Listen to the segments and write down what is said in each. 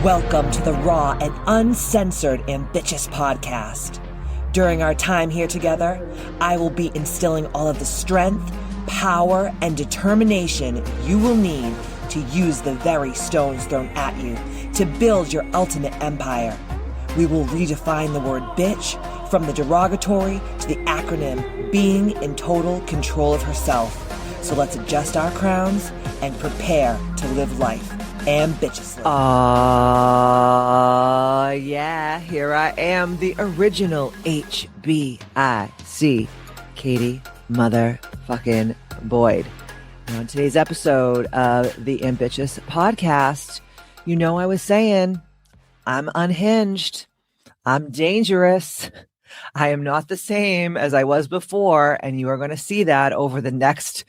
Welcome to the raw and uncensored Ambitchious Podcast. During our time here together, I will be instilling all of the strength, power, and determination you will need to use the very stones thrown at you to build your ultimate empire. We will redefine the word bitch from the derogatory to the acronym being in total control of herself. So let's adjust our crowns and prepare to live life ambitiously. Yeah, here I am, the original HBIC, Katie motherfucking Boyd. And on today's episode of the Ambitchious Podcast, you know I was saying, I'm unhinged, I'm dangerous, I am not the same as I was before, and you are going to see that over the next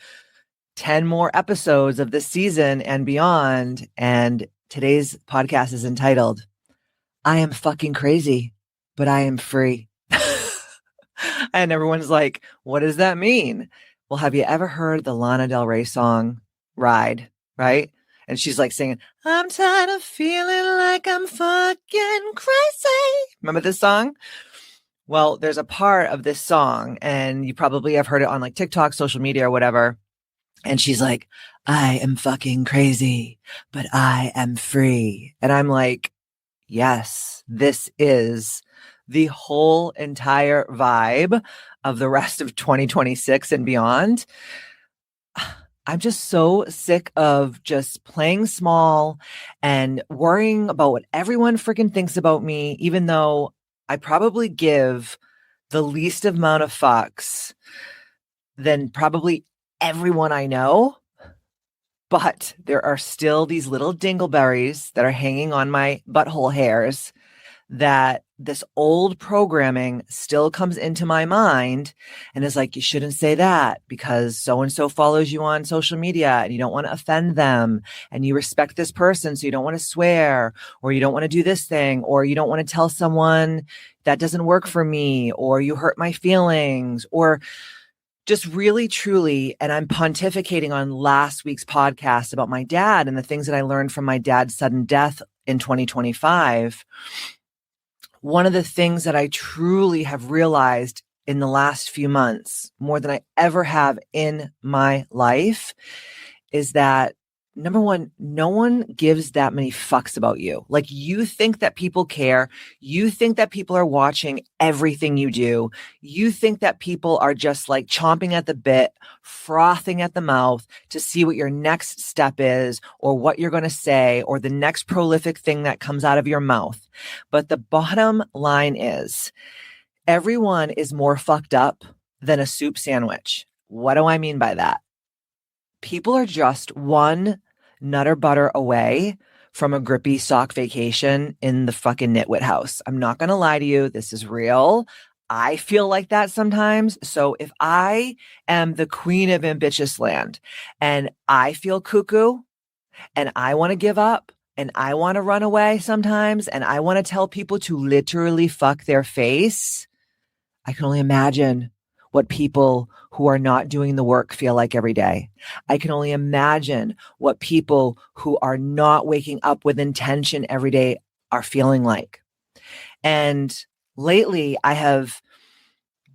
10 more episodes of this season and beyond. And today's podcast is entitled, I am fucking crazy, but I am free. And everyone's like, what does that mean? Well, have you ever heard the Lana Del Rey song, Ride, right? And she's like singing, I'm tired of feeling like I'm fucking crazy. Remember this song? Well, there's a part of this song, and you probably have heard it on like TikTok, social media, or whatever. And she's like, I am fucking crazy, but I am free. And I'm like, yes, this is the whole entire vibe of the rest of 2026 and beyond. I'm just so sick of just playing small and worrying about what everyone freaking thinks about me, even though I probably give the least amount of fucks than probably everyone I know. But there are still these little dingleberries that are hanging on my butthole hairs that this old programming still comes into my mind and is like, you shouldn't say that because so-and-so follows you on social media and you don't want to offend them and you respect this person. So you don't want to swear, or you don't want to do this thing, or you don't want to tell someone that doesn't work for me, or you hurt my feelings, or just really, truly, and I'm pontificating on last week's podcast about my dad and the things that I learned from my dad's sudden death in 2025. One of the things that I truly have realized in the last few months, more than I ever have in my life, is that, number one, no one gives that many fucks about you. Like, you think that people care. You think that people are watching everything you do. You think that people are just like chomping at the bit, frothing at the mouth to see what your next step is, or what you're going to say, or the next prolific thing that comes out of your mouth. But the bottom line is, everyone is more fucked up than a soup sandwich. What do I mean by that? People are just one nutter butter away from a grippy sock vacation in the fucking nitwit house. I'm not going to lie to you. This is real. I feel like that sometimes. So if I am the queen of ambitious land and I feel cuckoo and I want to give up and I want to run away sometimes and I want to tell people to literally fuck their face, I can only imagine what people who are not doing the work feel like every day. I can only imagine what people who are not waking up with intention every day are feeling like. And lately, I have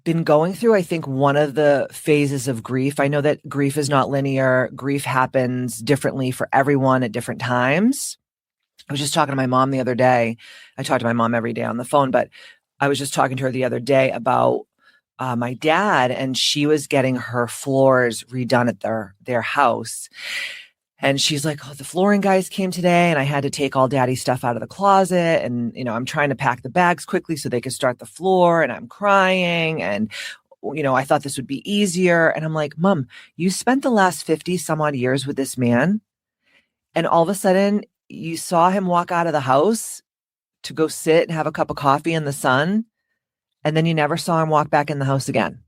been going through, I think, one of the phases of grief. I know that grief is not linear. Grief happens differently for everyone at different times. I was just talking to my mom the other day. I talk to my mom every day on the phone, but I was just talking to her the other day about my dad, and she was getting her floors redone at their house. And she's like, oh, the flooring guys came today and I had to take all daddy's stuff out of the closet. And, you know, I'm trying to pack the bags quickly so they could start the floor, and I'm crying. And, you know, I thought this would be easier. And I'm like, Mom, you spent the last 50 some odd years with this man. And all of a sudden you saw him walk out of the house to go sit and have a cup of coffee in the sun. And then you never saw him walk back in the house again.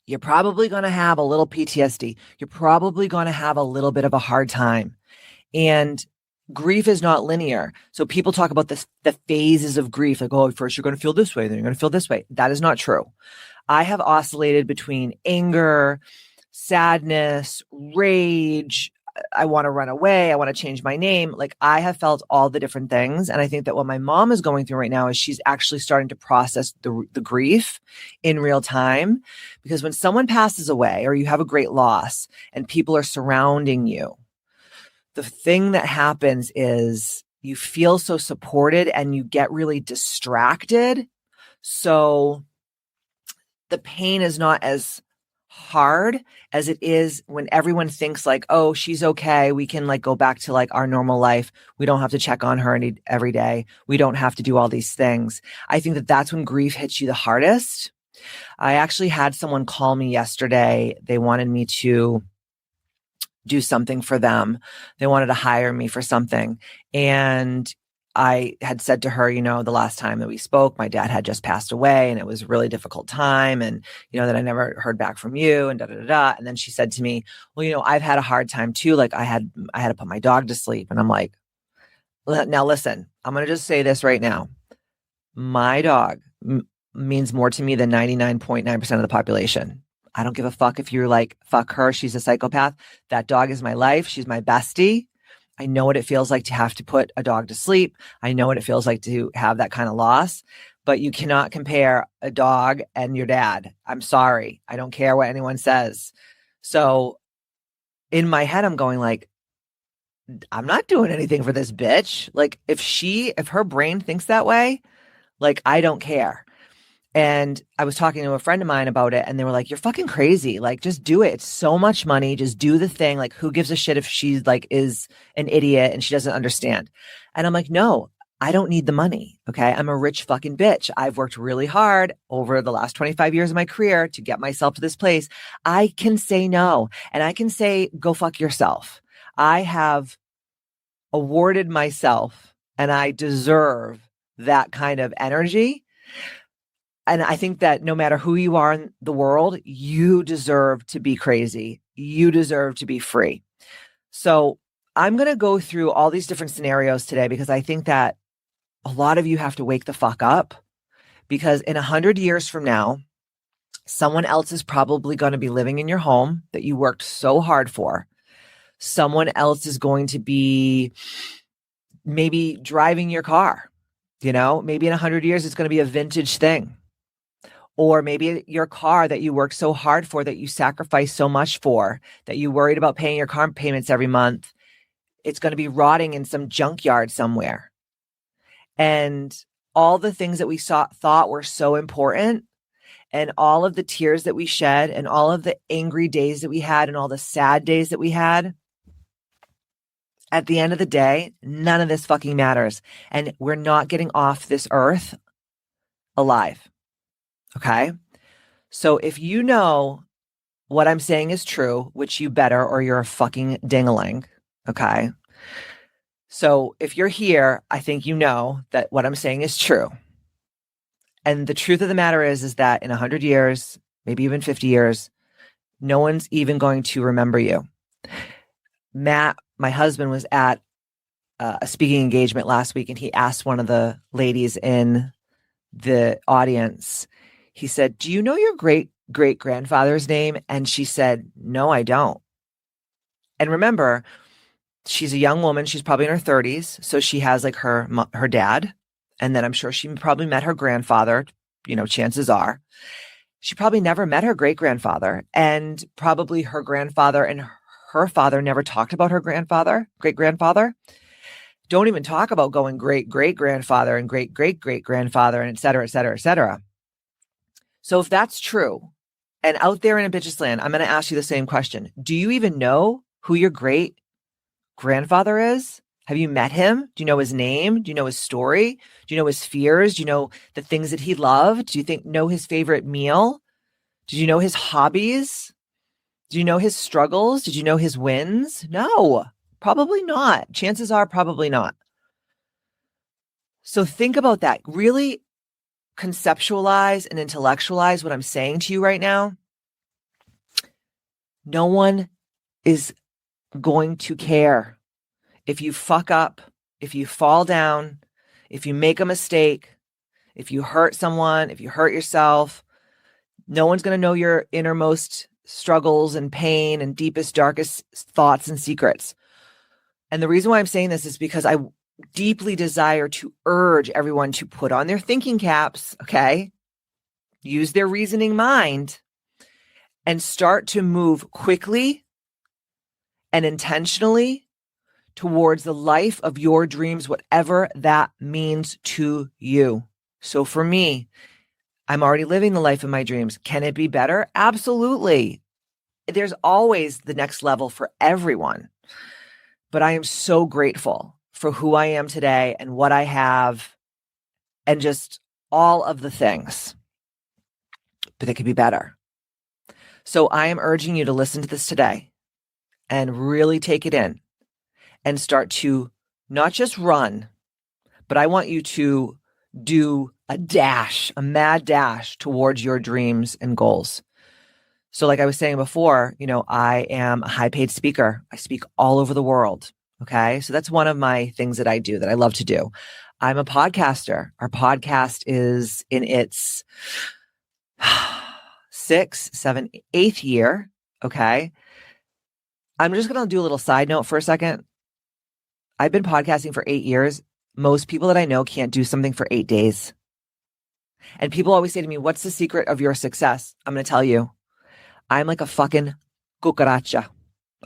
You're probably going to have a little PTSD. You're probably going to have a little bit of a hard time. And grief is not linear. So people talk about the phases of grief, like, oh, first you're going to feel this way, then you're going to feel this way. That is not true. I have oscillated between anger, sadness, rage, I want to run away. I want to change my name. Like I have felt all the different things. And I think that what my mom is going through right now is she's actually starting to process the grief in real time. Because when someone passes away or you have a great loss and people are surrounding you, the thing that happens is you feel so supported and you get really distracted. So the pain is not as hard as it is when everyone thinks like, oh, she's okay. We can like go back to like our normal life. We don't have to check on her every day. We don't have to do all these things. I think that that's when grief hits you the hardest. I actually had someone call me yesterday. They wanted me to do something for them. They wanted to hire me for something. And I had said to her, the last time that we spoke, my dad had just passed away and it was a really difficult time. And, that I never heard back from you and da, da, da, da. And then she said to me, well, I've had a hard time too. Like I had to put my dog to sleep. And I'm like, now listen, I'm going to just say this right now. My dog means more to me than 99.9% of the population. I don't give a fuck if you're like, fuck her. She's a psychopath. That dog is my life. She's my bestie. I know what it feels like to have to put a dog to sleep. I know what it feels like to have that kind of loss, but you cannot compare a dog and your dad. I'm sorry. I don't care what anyone says. So in my head, I'm going like, I'm not doing anything for this bitch. Like if her brain thinks that way, like I don't care. And I was talking to a friend of mine about it and they were like, you're fucking crazy. Like, just do it. It's so much money. Just do the thing. Like, who gives a shit if she like is an idiot and she doesn't understand? And I'm like, no, I don't need the money. Okay. I'm a rich fucking bitch. I've worked really hard over the last 25 years of my career to get myself to this place. I can say no. And I can say, go fuck yourself. I have awarded myself and I deserve that kind of energy. And I think that no matter who you are in the world, you deserve to be crazy. You deserve to be free. So I'm going to go through all these different scenarios today because I think that a lot of you have to wake the fuck up because in 100 years from now, someone else is probably going to be living in your home that you worked so hard for. Someone else is going to be maybe driving your car. Maybe in 100 years, it's going to be a vintage thing. Or maybe your car that you worked so hard for, that you sacrificed so much for, that you worried about paying your car payments every month, it's going to be rotting in some junkyard somewhere. And all the things that we thought were so important, and all of the tears that we shed, and all of the angry days that we had, and all the sad days that we had, at the end of the day, none of this fucking matters. And we're not getting off this earth alive. Okay. So if you know what I'm saying is true, which you better, or you're a fucking ding-a-ling. Okay. So if you're here, I think you know that what I'm saying is true. And the truth of the matter is that in 100 years, maybe even 50 years, no one's even going to remember you. Matt, my husband, was at a speaking engagement last week and he asked one of the ladies in the audience, he said, do you know your great-great-grandfather's name? And she said, no, I don't. And remember, she's a young woman. She's probably in her 30s. So she has like her dad. And then I'm sure she probably met her grandfather. Chances are. She probably never met her great-grandfather. And probably her grandfather and her father never talked about her great-grandfather. Don't even talk about going great-great-grandfather and great-great-great-grandfather and et cetera, et cetera, et cetera. So if that's true, and out there in Ambitchious land, I'm going to ask you the same question. Do you even know who your great-grandfather is? Have you met him? Do you know his name? Do you know his story? Do you know his fears? Do you know the things that he loved? Do you know his favorite meal? Did you know his hobbies? Do you know his struggles? Did you know his wins? No, probably not. Chances are probably not. So think about that. Really conceptualize and intellectualize what I'm saying to you right now. No one is going to care if you fuck up, if you fall down, if you make a mistake, if you hurt someone, if you hurt yourself. No one's going to know your innermost struggles and pain and deepest, darkest thoughts and secrets. And the reason why I'm saying this is because I deeply desire to urge everyone to put on their thinking caps, okay? Use their reasoning mind and start to move quickly and intentionally towards the life of your dreams, whatever that means to you. So for me, I'm already living the life of my dreams. Can it be better? Absolutely. There's always the next level for everyone. But I am so grateful for who I am today and what I have and just all of the things. But it could be better. So I am urging you to listen to this today and really take it in and start to not just run, but I want you to do a mad dash towards your dreams and goals. So like I was saying before, I am a high paid speaker. I speak all over the world. Okay. So that's one of my things that I do that I love to do. I'm a podcaster. Our podcast is in its 6th, 7th, 8th year. Okay. I'm just going to do a little side note for a second. I've been podcasting for 8 years. Most people that I know can't do something for 8 days. And people always say to me, what's the secret of your success? I'm going to tell you, I'm like a fucking cucaracha.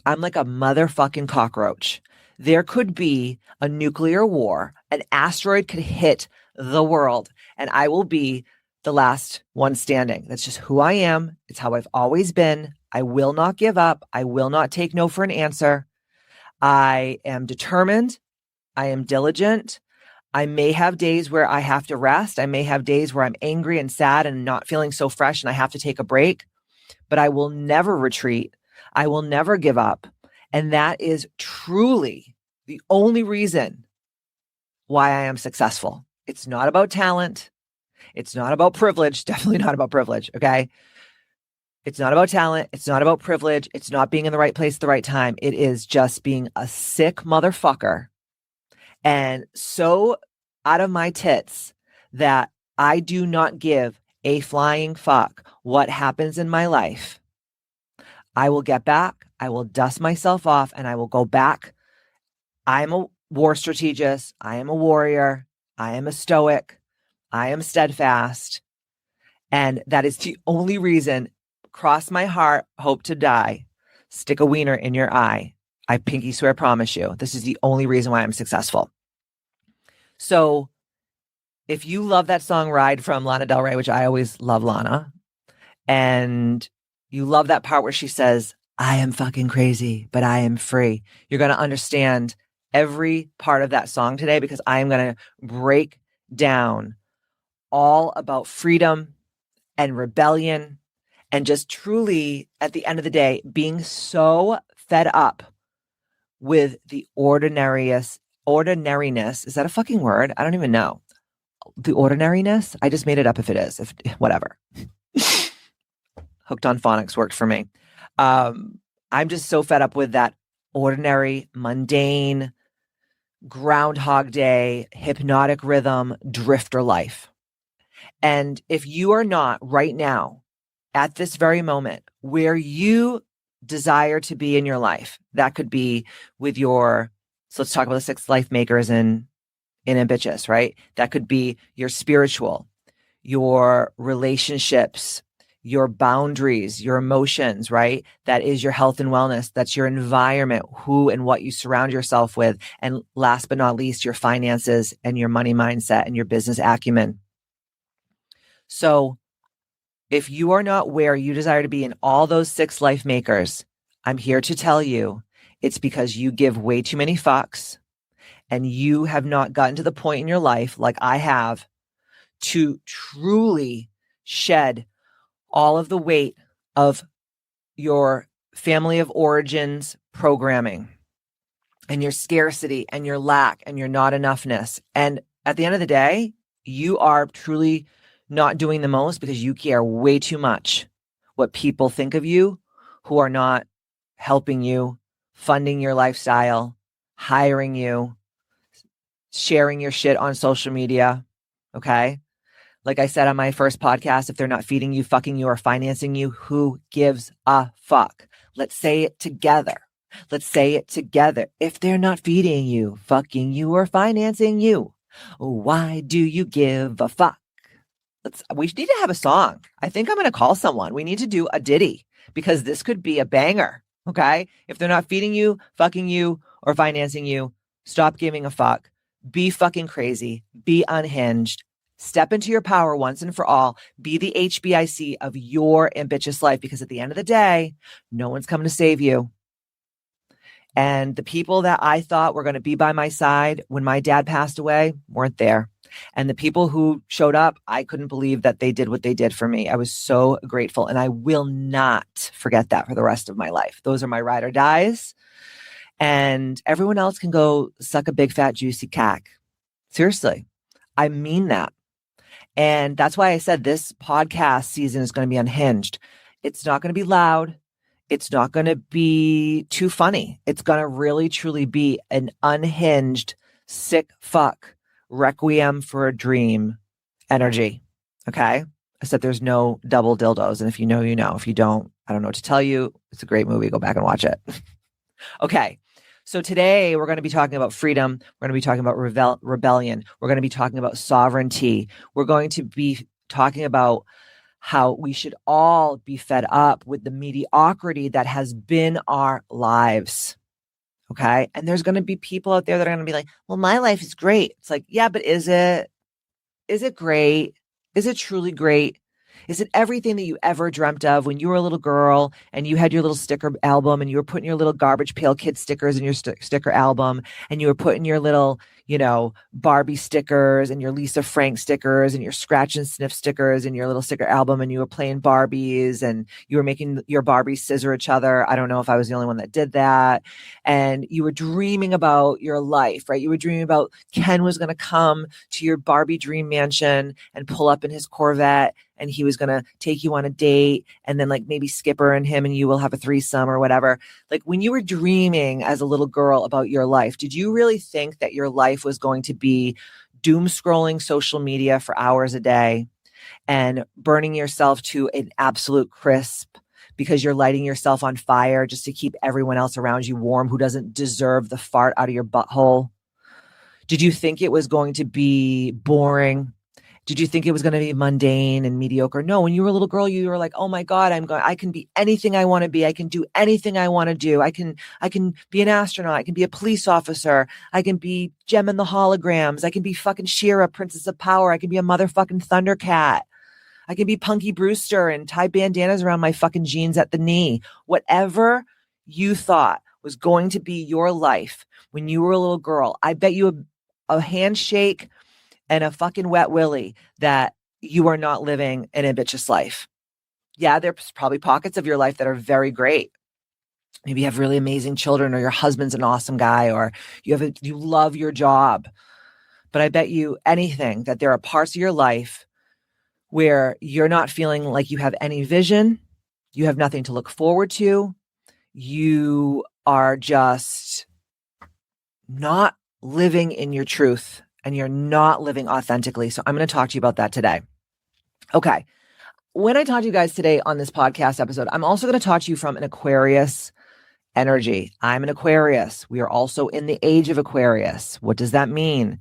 I'm like a motherfucking cockroach. There could be a nuclear war. An asteroid could hit the world and I will be the last one standing. That's just who I am. It's how I've always been. I will not give up. I will not take no for an answer. I am determined. I am diligent. I may have days where I have to rest. I may have days where I'm angry and sad and not feeling so fresh and I have to take a break, but I will never retreat. I will never give up. And that is truly the only reason why I am successful. It's not about talent. It's not about privilege. Definitely not about privilege. Okay. It's not about talent. It's not about privilege. It's not being in the right place at the right time. It is just being a sick motherfucker and so out of my tits that I do not give a flying fuck what happens in my life. I will get back. I will dust myself off and I will go back. I am a war strategist. I am a warrior. I am a stoic. I am steadfast. And that is the only reason. Cross my heart, hope to die, stick a wiener in your eye. I pinky swear, promise you. This is the only reason why I'm successful. So if you love that song Ride from Lana Del Rey, which I always love Lana, and you love that part where she says, I am fucking crazy, but I am free. You're going to understand every part of that song today because I am going to break down all about freedom and rebellion and just truly, at the end of the day, being so fed up with the ordinariness. Is that a fucking word? I don't even know. The ordinariness? I just made it up if it is. Whatever. Hooked on phonics worked for me. I'm just so fed up with that ordinary, mundane, Groundhog Day, hypnotic rhythm, drifter life. And if you are not right now, at this very moment, where you desire to be in your life, that could be with your, so let's talk about the 6 life makers in Ambitchious, right? That could be your spiritual, your relationships, your boundaries, your emotions, right? That is your health and wellness. That's your environment, who and what you surround yourself with. And last but not least, your finances and your money mindset and your business acumen. So if you are not where you desire to be in all those 6 life makers, I'm here to tell you it's because you give way too many fucks and you have not gotten to the point in your life, like I have, to truly shed all of the weight of your family of origins programming and your scarcity and your lack and your not enoughness. And at the end of the day, you are truly not doing the most because you care way too much what people think of you who are not helping you, funding your lifestyle, hiring you, sharing your shit on social media. Okay. Like I said on my first podcast, if they're not feeding you, fucking you, or financing you, who gives a fuck? Let's say it together. Let's say it together. If they're not feeding you, fucking you, or financing you, why do you give a fuck? We need to have a song. I think I'm going to call someone. We need to do a ditty because this could be a banger. Okay. If they're not feeding you, fucking you, or financing you, stop giving a fuck. Be fucking crazy. Be unhinged. Step into your power once and for all. Be the HBIC of your ambitious life, because at the end of the day, no one's coming to save you. And the people that I thought were going to be by my side when my dad passed away weren't there. And the people who showed up, I couldn't believe that they did what they did for me. I was so grateful. And I will not forget that for the rest of my life. Those are my ride or dies. And everyone else can go suck a big, fat, juicy cack. Seriously. I mean that. And that's why I said this podcast season is going to be unhinged. It's not going to be loud. It's not going to be too funny. It's going to really, truly be an unhinged, sick fuck, requiem for a dream energy. Okay? Except there's no double dildos. And if you know, you know. If you don't, I don't know what to tell you. It's a great movie. Go back and watch it. Okay. So today we're going to be talking about freedom. We're going to be talking about rebellion. We're going to be talking about sovereignty. We're going to be talking about how we should all be fed up with the mediocrity that has been our lives. Okay. And there's going to be people out there that are going to be like, well, my life is great. It's like, yeah, but is it? Is it great? Is it truly great? Is it everything that you ever dreamt of when you were a little girl and you had your little sticker album and you were putting your little Garbage Pail Kid stickers in your sticker album and you were putting your little, Barbie stickers and your Lisa Frank stickers and your scratch and sniff stickers in your little sticker album, and you were playing Barbies and you were making your Barbies scissor each other. I don't know if I was the only one that did that. And you were dreaming about your life, right? You were dreaming about Ken was going to come to your Barbie dream mansion and pull up in his Corvette, and he was going to take you on a date, and then like maybe Skipper and him and you will have a threesome or whatever. Like when you were dreaming as a little girl about your life, did you really think that your life was going to be doom scrolling social media for hours a day and burning yourself to an absolute crisp because you're lighting yourself on fire just to keep everyone else around you warm who doesn't deserve the fart out of your butthole? Did you think it was going to be boring? Did you think it was going to be mundane and mediocre? No, when you were a little girl, you were like, oh my God, I can be anything I want to be. I can do anything I want to do. I can be an astronaut. I can be a police officer. I can be Gem and the Holograms. I can be fucking She-Ra, Princess of Power. I can be a motherfucking Thundercat. I can be Punky Brewster and tie bandanas around my fucking jeans at the knee. Whatever you thought was going to be your life when you were a little girl, I bet you a handshake and a fucking wet willy that you are not living an ambitious life. Yeah, there's probably pockets of your life that are very great. Maybe you have really amazing children, or your husband's an awesome guy, or you love your job. But I bet you anything that there are parts of your life where you're not feeling like you have any vision, you have nothing to look forward to, you are just not living in your truth, and you're not living authentically. So I'm going to talk to you about that today. Okay. When I talk to you guys today on this podcast episode, I'm also going to talk to you from an Aquarius energy. I'm an Aquarius. We are also in the Age of Aquarius. What does that mean?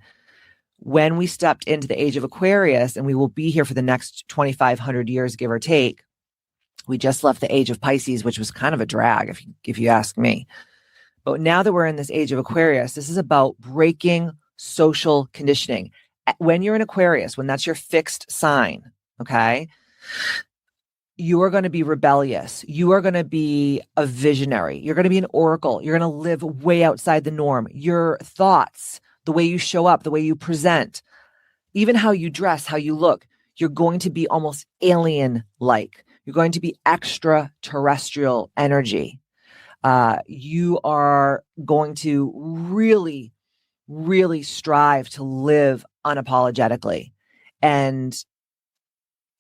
When we stepped into the Age of Aquarius, and we will be here for the next 2,500 years, give or take, we just left the Age of Pisces, which was kind of a drag, if you ask me. But now that we're in this Age of Aquarius, this is about breaking social conditioning. When you're in Aquarius, when that's your fixed sign, okay, you are going to be rebellious. You are going to be a visionary. You're going to be an oracle. You're going to live way outside the norm. Your thoughts, the way you show up, the way you present, even how you dress, how you look, you're going to be almost alien-like. You're going to be extraterrestrial energy. You are going to really strive to live unapologetically. And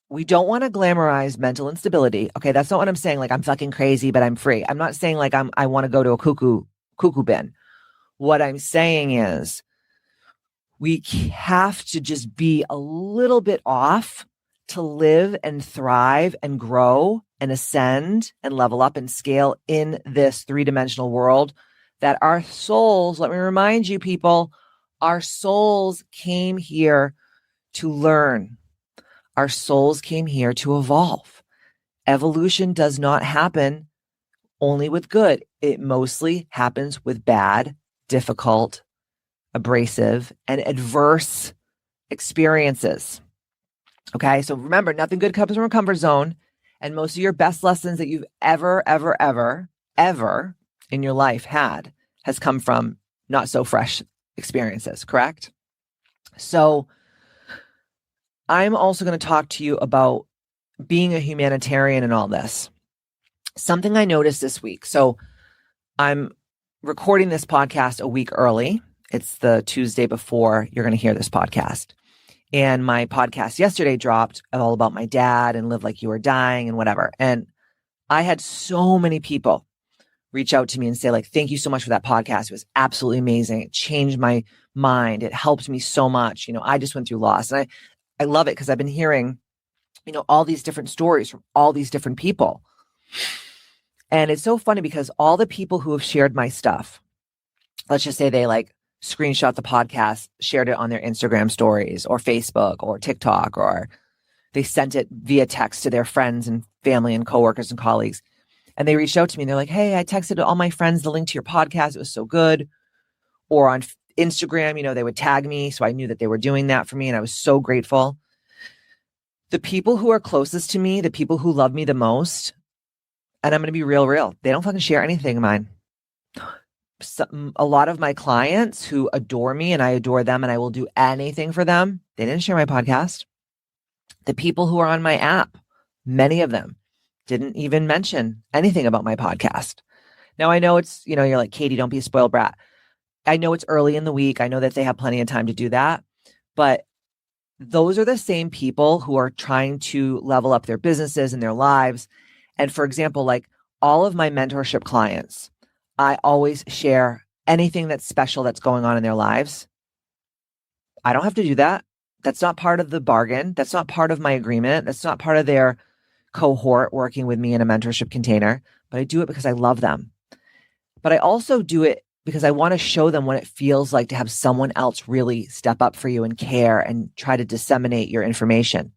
we don't want to glamorize mental instability. Okay, that's not what I'm saying. Like, I'm fucking crazy, but I'm free. I'm not saying like I want to go to a cuckoo bin. What I'm saying is We have to just be a little bit off to live and thrive and grow and ascend and level up and scale in this three-dimensional world that our souls, let me remind you people, our souls came here to learn. Our souls came here to evolve. Evolution does not happen only with good. It mostly happens with bad, difficult, abrasive, and adverse experiences. Okay, so remember, nothing good comes from a comfort zone. And most of your best lessons that you've ever in your life had has come from not so fresh experiences, correct? So I'm also going to talk to you about being a humanitarian in all this. Something I noticed this week. So I'm recording this podcast a week early. It's the Tuesday before you're going to hear this podcast. And my podcast yesterday dropped all about my dad and Live Like You Were Dying and whatever. And I had so many people reach out to me and say, like, thank you so much for that podcast. It was absolutely amazing. It changed my mind. It helped me so much. I just went through loss. And I love it because I've been hearing, all these different stories from all these different people. And it's so funny because all the people who have shared my stuff, let's just say they screenshot the podcast, shared it on their Instagram stories or Facebook or TikTok, or they sent it via text to their friends and family and coworkers and colleagues. And they reached out to me and they're like, hey, I texted all my friends the link to your podcast. It was so good. Or on Instagram, they would tag me. So I knew that they were doing that for me. And I was so grateful. The people who are closest to me, the people who love me the most, and I'm going to be real, they don't fucking share anything of mine. A lot of my clients who adore me and I adore them and I will do anything for them, they didn't share my podcast. The people who are on my app, many of them didn't even mention anything about my podcast. Now I know it's, you're like, Katie, don't be a spoiled brat. I know it's early in the week. I know that they have plenty of time to do that, but those are the same people who are trying to level up their businesses and their lives. And for example, all of my mentorship clients, I always share anything that's special that's going on in their lives. I don't have to do that. That's not part of the bargain. That's not part of my agreement. That's not part of their cohort working with me in a mentorship container, but I do it because I love them. But I also do it because I want to show them what it feels like to have someone else really step up for you and care and try to disseminate your information.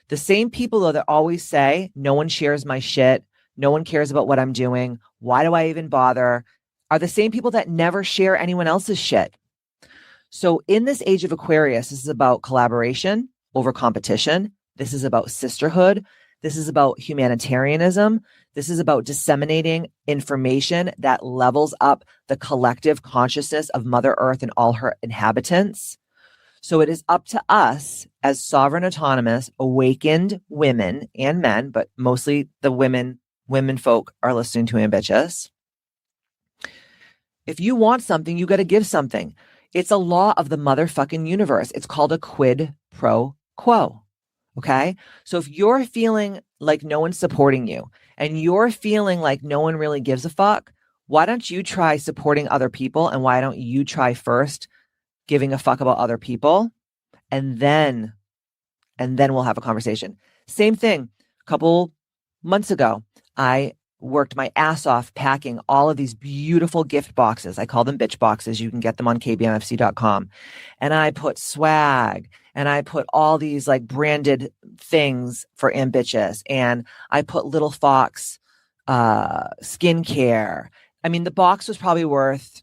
The same people, though, that always say, no one shares my shit, no one cares about what I'm doing, why do I even bother, are the same people that never share anyone else's shit. So in this age of Aquarius, this is about collaboration over competition. This is about sisterhood. This is about humanitarianism. This is about disseminating information that levels up the collective consciousness of Mother Earth and all her inhabitants. So it is up to us as sovereign, autonomous, awakened women and men, but mostly the women folk are listening to Ambitchious. If you want something, you got to give something. It's a law of the motherfucking universe. It's called a quid pro quo. Okay. So if you're feeling like no one's supporting you and you're feeling like no one really gives a fuck, why don't you try supporting other people? And why don't you try first giving a fuck about other people? And then we'll have a conversation. Same thing. A couple months ago, I worked my ass off packing all of these beautiful gift boxes. I call them bitch boxes. You can get them on kbmfc.com. And I put swag and I put all these branded things for Ambitchious. And I put Little Fox skincare. I mean, the box was probably worth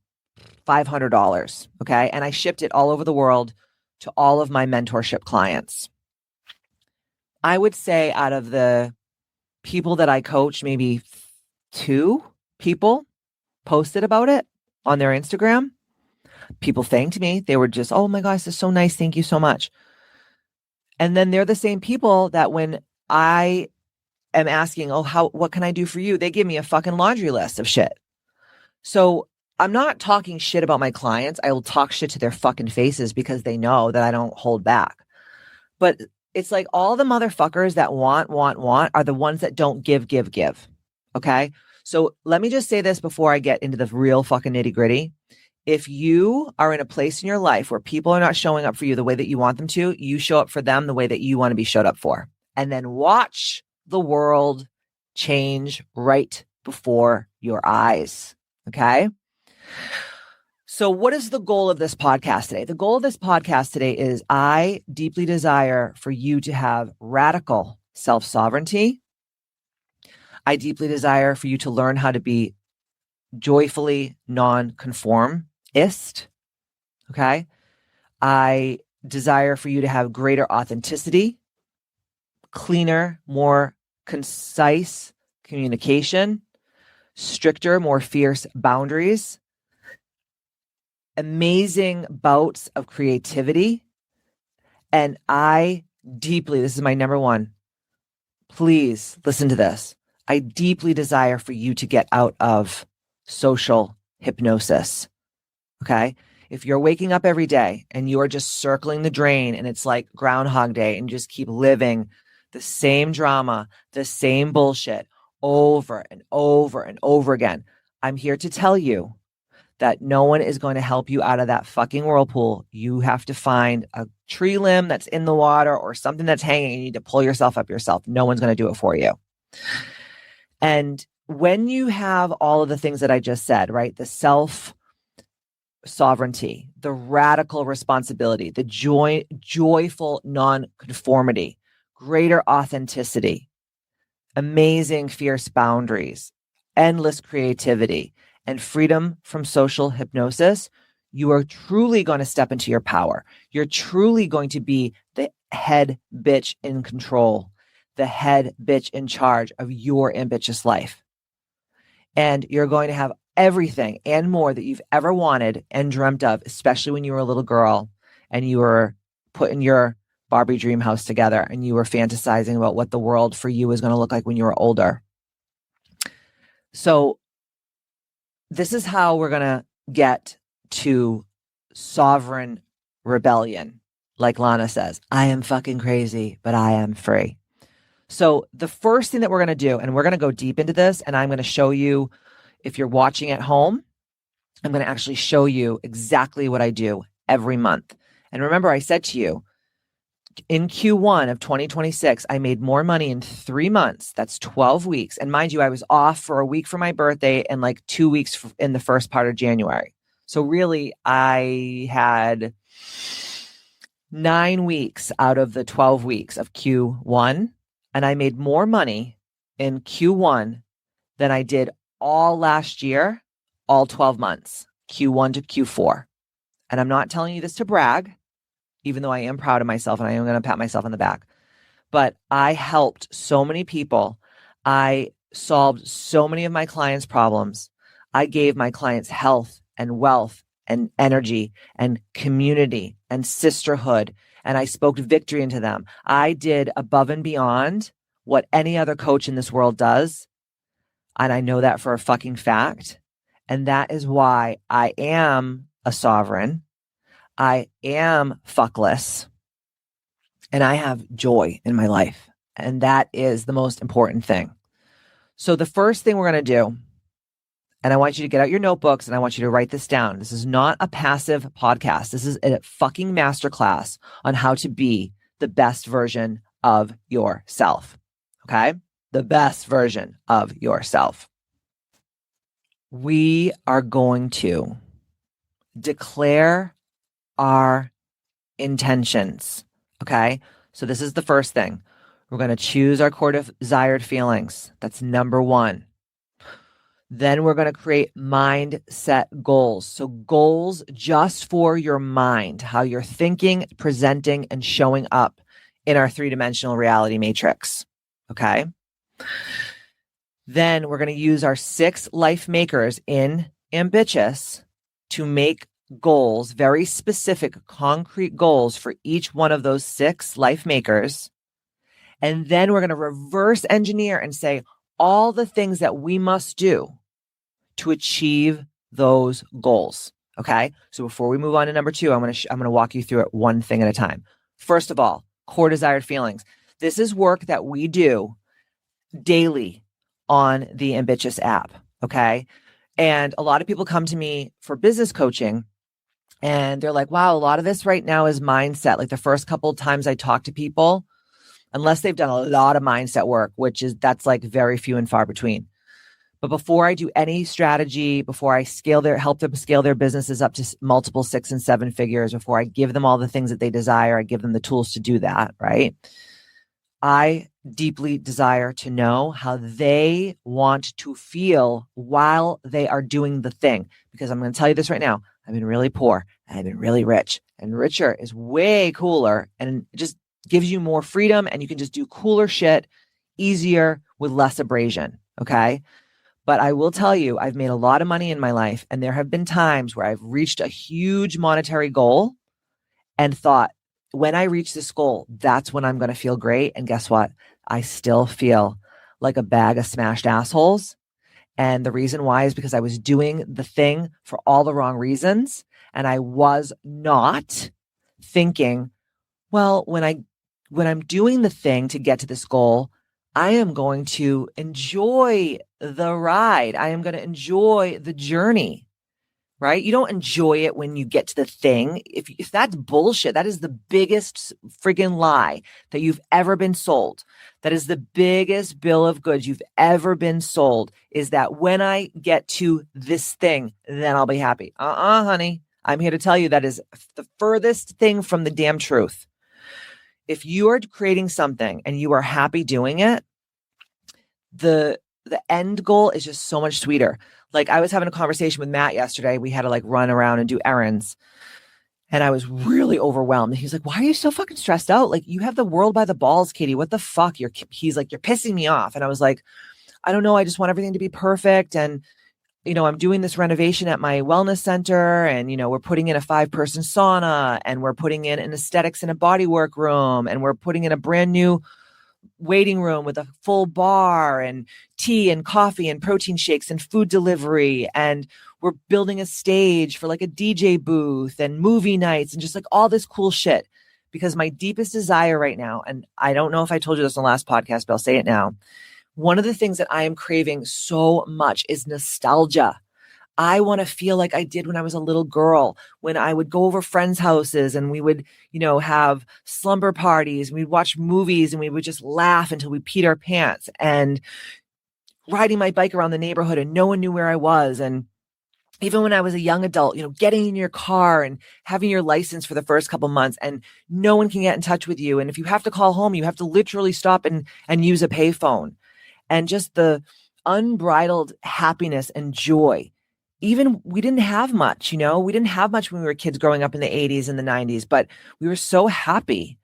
$500. Okay. And I shipped it all over the world to all of my mentorship clients. I would say out of the people that I coach, maybe 2 people posted about it on their Instagram. People thanked me. They were just, oh my gosh, this is so nice. Thank you so much. And then they're the same people that when I am asking, what can I do for you? They give me a fucking laundry list of shit. So I'm not talking shit about my clients. I will talk shit to their fucking faces because they know that I don't hold back. But it's like all the motherfuckers that want are the ones that don't give. Okay. So let me just say this before I get into the real fucking nitty gritty. If you are in a place in your life where people are not showing up for you the way that you want them to, you show up for them the way that you want to be showed up for. And then watch the world change right before your eyes. Okay? So what is the goal of this podcast today? The goal of this podcast today is I deeply desire for you to have radical self-sovereignty. I deeply desire for you to learn how to be joyfully non-conformist. Okay. I desire for you to have greater authenticity, cleaner, more concise communication, stricter, more fierce boundaries, amazing bouts of creativity. And I deeply, this is my number one, please listen to this. I deeply desire for you to get out of social hypnosis. Okay. If you're waking up every day and you are just circling the drain and it's like Groundhog Day and you just keep living the same drama, the same bullshit over and over and over again, I'm here to tell you that no one is going to help you out of that fucking whirlpool. You have to find a tree limb that's in the water or something that's hanging. You need to pull yourself up yourself. No one's going to do it for you. And when you have all of the things that I just said, right? The self-sovereignty, the radical responsibility, the joyful non-conformity, greater authenticity, amazing fierce boundaries, endless creativity, and freedom from social hypnosis, you are truly going to step into your power. You're truly going to be the head bitch in control, the head bitch in charge of your ambitious life. And you're going to have everything and more that you've ever wanted and dreamt of, especially when you were a little girl and you were putting your Barbie dream house together and you were fantasizing about what the world for you was going to look like when you were older. So this is how we're going to get to sovereign rebellion. Like Lana says, I am fucking crazy, but I am free. So the first thing that we're going to do, and we're going to go deep into this, and I'm going to show you, if you're watching at home, I'm going to actually show you exactly what I do every month. And remember, I said to you, in Q1 of 2026, I made more money in 3 months. That's 12 weeks. And mind you, I was off for a week for my birthday and like 2 weeks in the first part of January. So really, I had 9 weeks out of the 12 weeks of Q1. And I made more money in Q1 than I did all last year, all 12 months, Q1 to Q4. And I'm not telling you this to brag, even though I am proud of myself and I am going to pat myself on the back. But I helped so many people. I solved so many of my clients' problems. I gave my clients health and wealth and energy and community and sisterhood. And I spoke victory into them. I did above and beyond what any other coach in this world does. And I know that for a fucking fact. And that is why I am a sovereign. I am fuckless. And I have joy in my life. And that is the most important thing. So the first thing we're going to do, and I want you to get out your notebooks and I want you to write this down. This is not a passive podcast. This is a fucking masterclass on how to be the best version of yourself. Okay? The best version of yourself. We are going to declare our intentions. Okay? So this is the first thing. We're going to choose our core desired feelings. That's number one. Then we're going to create mindset goals. So goals just for your mind, how you're thinking, presenting, and showing up in our three-dimensional reality matrix. Okay. Then we're going to use our 6 life makers in Ambitchious to make goals, very specific, concrete goals for each one of those 6 life makers. And then we're going to reverse engineer and say all the things that we must do to achieve those goals. Okay. So before we move on to number 2, I'm going to walk you through it one thing at a time. First of all, core desired feelings. This is work that we do daily on the Ambitchious app. Okay. And a lot of people come to me for business coaching and they're like, wow, a lot of this right now is mindset. Like the first couple of times I talk to people, unless they've done a lot of mindset work, that's like very few and far between. But before I do any strategy, before I help them scale their businesses up to multiple 6 and 7 figures, before I give them all the things that they desire, I give them the tools to do that, right? I deeply desire to know how they want to feel while they are doing the thing. Because I'm going to tell you this right now. I've been really poor and I've been really rich. And richer is way cooler and it just gives you more freedom and you can just do cooler shit easier with less abrasion. Okay. But I will tell you, I've made a lot of money in my life. And there have been times where I've reached a huge monetary goal and thought, when I reach this goal, that's when I'm going to feel great. And guess what? I still feel like a bag of smashed assholes. And the reason why is because I was doing the thing for all the wrong reasons. And I was not thinking, well, when I'm doing the thing to get to this goal, I am going to enjoy the ride. I am going to enjoy the journey, right? You don't enjoy it when you get to the thing. If that's bullshit, that is the biggest friggin' lie that you've ever been sold. That is the biggest bill of goods you've ever been sold, is that when I get to this thing, then I'll be happy. Honey. I'm here to tell you that is the furthest thing from the damn truth. If you are creating something and you are happy doing it, the end goal is just so much sweeter. Like I was having a conversation with Matt yesterday. We had to like run around and do errands. And I was really overwhelmed. And he's like, why are you so fucking stressed out? Like you have the world by the balls, Katie. What the fuck? He's like, you're pissing me off. And I was like, I don't know. I just want everything to be perfect. And, I'm doing this renovation at my wellness center and, we're putting in a 5-person sauna and we're putting in an aesthetics and a bodywork room. And we're putting in a brand new waiting room with a full bar and tea and coffee and protein shakes and food delivery. And we're building a stage for like a DJ booth and movie nights and just like all this cool shit. Because my deepest desire right now, and I don't know if I told you this in the last podcast, but I'll say it now. One of the things that I am craving so much is nostalgia. I want to feel like I did when I was a little girl, when I would go over friends' houses and we would, have slumber parties and we'd watch movies and we would just laugh until we peed our pants, and riding my bike around the neighborhood and no one knew where I was. And even when I was a young adult, getting in your car and having your license for the first couple months and no one can get in touch with you. And if you have to call home, you have to literally stop and use a payphone. And just the unbridled happiness and joy. Even we didn't have much, we didn't have much when we were kids growing up in the 80s and the 90s, but we were so happy.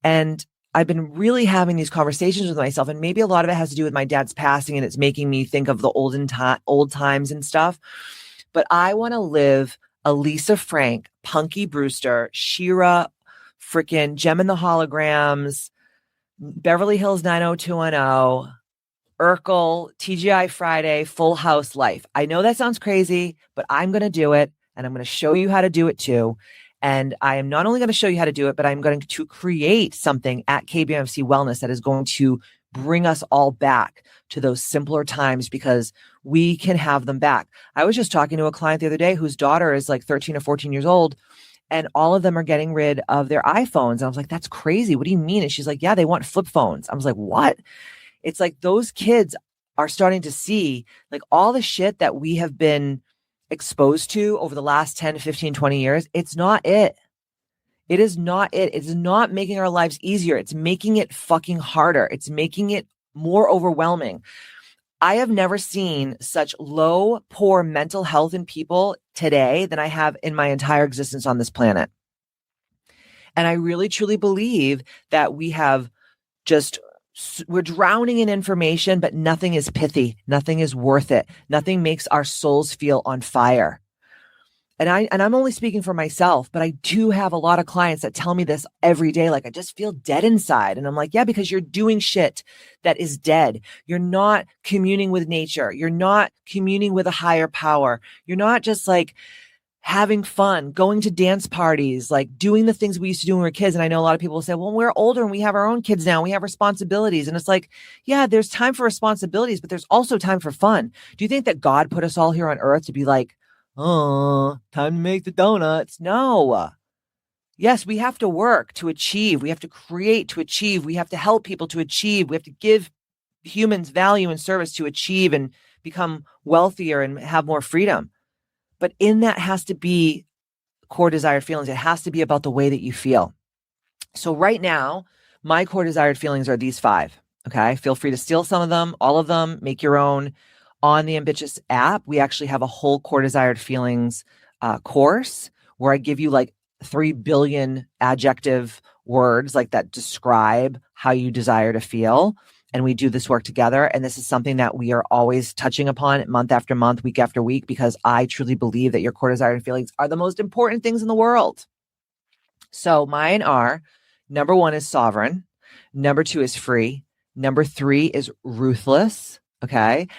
And I've been really having these conversations with myself, and maybe a lot of it has to do with my dad's passing and it's making me think of the old times and stuff. But I want to live a Lisa Frank, Punky Brewster, Shira, freaking Gem and the Holograms, Beverly Hills 90210, Urkel, TGI Friday, Full House life. I know that sounds crazy, but I'm going to do it, and I'm going to show you how to do it too. And I am not only going to show you how to do it, but I'm going to create something at KBMC Wellness that is going to bring us all back to those simpler times, because we can have them back. I was just talking to a client the other day whose daughter is like 13 or 14 years old, and all of them are getting rid of their iPhones. And I was like, that's crazy. What do you mean? And she's like, yeah, they want flip phones. I was like, what? It's like those kids are starting to see like all the shit that we have been exposed to over the last 10, 15, 20 years. It's not it. It is not it. It's not making our lives easier. It's making it fucking harder. It's making it more overwhelming. I have never seen such low, poor mental health in people today than I have in my entire existence on this planet. And I really, truly believe that we're drowning in information, but nothing is pithy. Nothing is worth it. Nothing makes our souls feel on fire. And I'm only speaking for myself, but I do have a lot of clients that tell me this every day. Like, I just feel dead inside. And I'm like, yeah, because you're doing shit that is dead. You're not communing with nature. You're not communing with a higher power. You're not just like having fun, going to dance parties, like doing the things we used to do when we were kids. And I know a lot of people will say, well, we're older and we have our own kids now. We have responsibilities. And it's like, yeah, there's time for responsibilities, but there's also time for fun. Do you think that God put us all here on earth to be like, oh, time to make the donuts? No. Yes, we have to work to achieve. We have to create to achieve. We have to help people to achieve. We have to give humans value and service to achieve and become wealthier and have more freedom. But in that has to be core desired feelings. It has to be about the way that you feel. So right now, my core desired feelings are these 5. Okay. Feel free to steal some of them, all of them, make your own. On the Ambitchious app, we actually have a whole core desired feelings course where I give you like 3 billion adjective words like that describe how you desire to feel. And we do this work together. And this is something that we are always touching upon month after month, week after week, because I truly believe that your core desired feelings are the most important things in the world. So mine are, number 1 is sovereign. Number 2 is free. Number 3 is ruthless. Okay.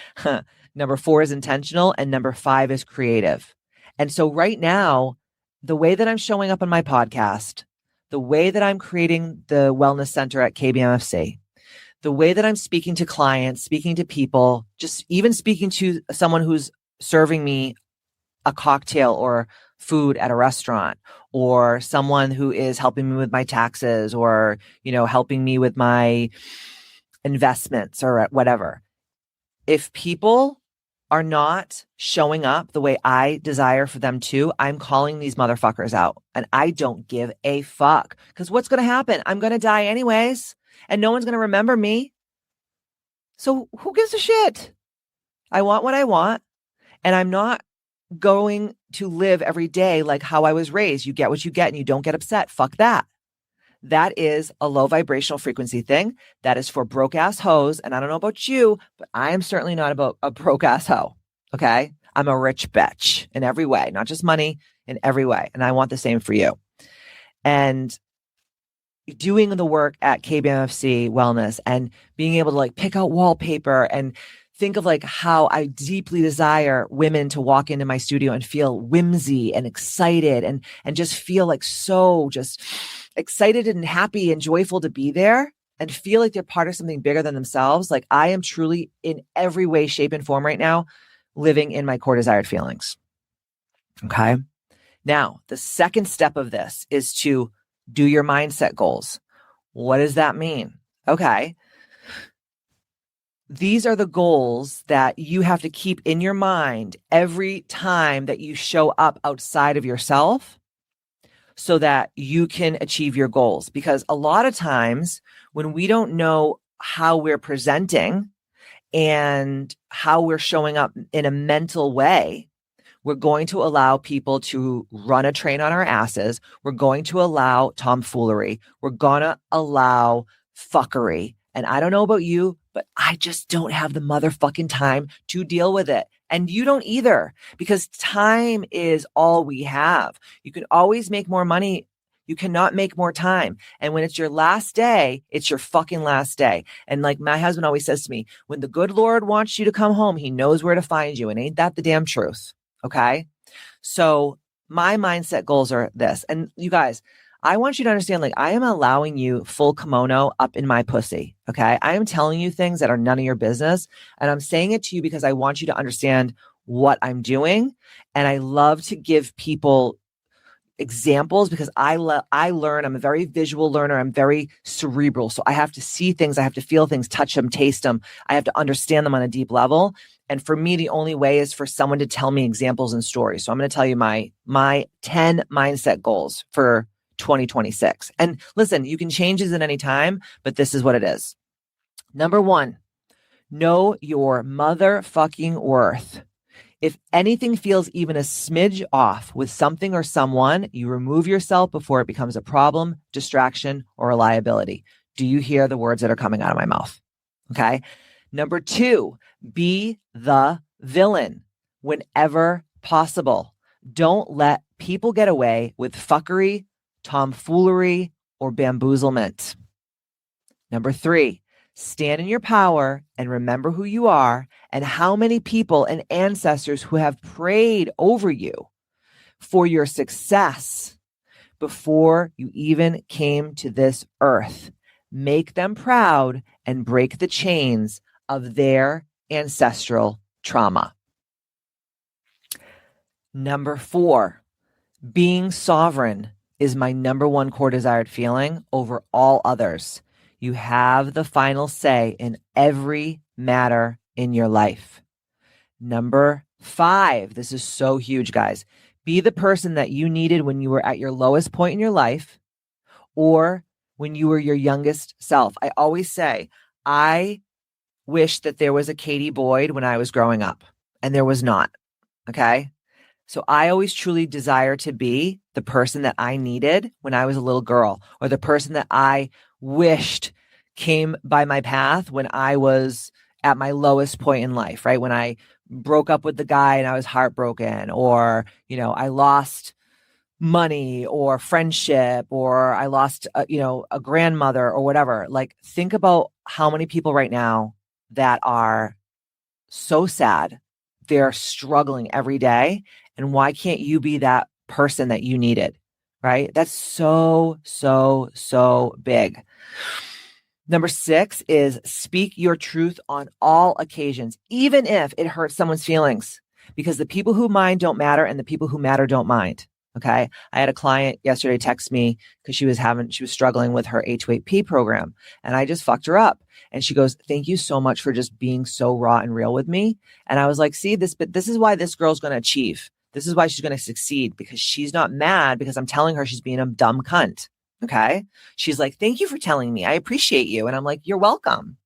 Number 4 is intentional. And number 5 is creative. And so right now, the way that I'm showing up on my podcast, the way that I'm creating the wellness center at KBMFC, the way that I'm speaking to clients, speaking to people, just even speaking to someone who's serving me a cocktail or food at a restaurant, or someone who is helping me with my taxes, or, helping me with my investments or whatever. If people are not showing up the way I desire for them to, I'm calling these motherfuckers out. And I don't give a fuck. Because what's going to happen? I'm going to die anyways. And no one's going to remember me. So who gives a shit? I want what I want. And I'm not going to live every day like how I was raised. You get what you get and you don't get upset. Fuck that. That is a low vibrational frequency thing. That is for broke ass hoes. And I don't know about you, but I am certainly not about a broke ass hoe. Okay. I'm a rich bitch in every way, not just money, in every way. And I want the same for you. And doing the work at KBMFC Wellness and being able to like pick out wallpaper and think of like how I deeply desire women to walk into my studio and feel whimsy and excited and just feel like so just excited and happy and joyful to be there and feel like they're part of something bigger than themselves. Like I am truly in every way, shape, and form right now living in my core desired feelings. Okay. Now, the second step of this is to do your mindset goals. What does that mean? Okay. These are the goals that you have to keep in your mind every time that you show up outside of yourself so that you can achieve your goals. Because a lot of times when we don't know how we're presenting and how we're showing up in a mental way, we're going to allow people to run a train on our asses. We're going to allow tomfoolery. We're going to allow fuckery. And I don't know about you, but I just don't have the motherfucking time to deal with it. And you don't either, because time is all we have. You can always make more money. You cannot make more time. And when it's your last day, it's your fucking last day. And like my husband always says to me, when the good Lord wants you to come home, he knows where to find you. And ain't that the damn truth? Okay. So my mindset goals are this. And you guys, I want you to understand, like, I am allowing you full kimono up in my pussy. Okay. I am telling you things that are none of your business. And I'm saying it to you because I want you to understand what I'm doing. And I love to give people examples because I learn. I'm a very visual learner. I'm very cerebral. So I have to see things. I have to feel things, touch them, taste them. I have to understand them on a deep level. And for me, the only way is for someone to tell me examples and stories. So I'm going to tell you my 10 mindset goals for 2026. And listen, you can change these at any time, but this is what it is. Number 1, know your motherfucking worth. If anything feels even a smidge off with something or someone, you remove yourself before it becomes a problem, distraction, or a liability. Do you hear the words that are coming out of my mouth? Okay. Number 2, be the villain whenever possible. Don't let people get away with fuckery, tomfoolery, or bamboozlement. Number 3, stand in your power and remember who you are and how many people and ancestors who have prayed over you for your success before you even came to this earth. Make them proud and break the chains of their ancestral trauma. Number 4, being sovereign is my number one core desired feeling over all others. You have the final say in every matter in your life. Number 5, this is so huge, guys. Be the person that you needed when you were at your lowest point in your life or when you were your youngest self. I always say, I wish that there was a Katie Boyd when I was growing up, and there was not. Okay. So I always truly desire to be the person that I needed when I was a little girl, or the person that I wished came by my path when I was at my lowest point in life, right? When I broke up with the guy and I was heartbroken, or, I lost money or friendship, or I lost, a grandmother or whatever. Like, think about how many people right now that are so sad. They're struggling every day. And why can't you be that person that you needed, right? That's so, so, so big. Number 6 is speak your truth on all occasions, even if it hurts someone's feelings, because the people who mind don't matter and the people who matter don't mind. Okay. I had a client yesterday text me because she was struggling with her H-8P program, and I just fucked her up. And she goes, "Thank you so much for just being so raw and real with me." And I was like, see this, but this is why this girl's going to achieve. This is why she's going to succeed, because she's not mad because I'm telling her she's being a dumb cunt. Okay. She's like, "Thank you for telling me. I appreciate you." And I'm like, "You're welcome."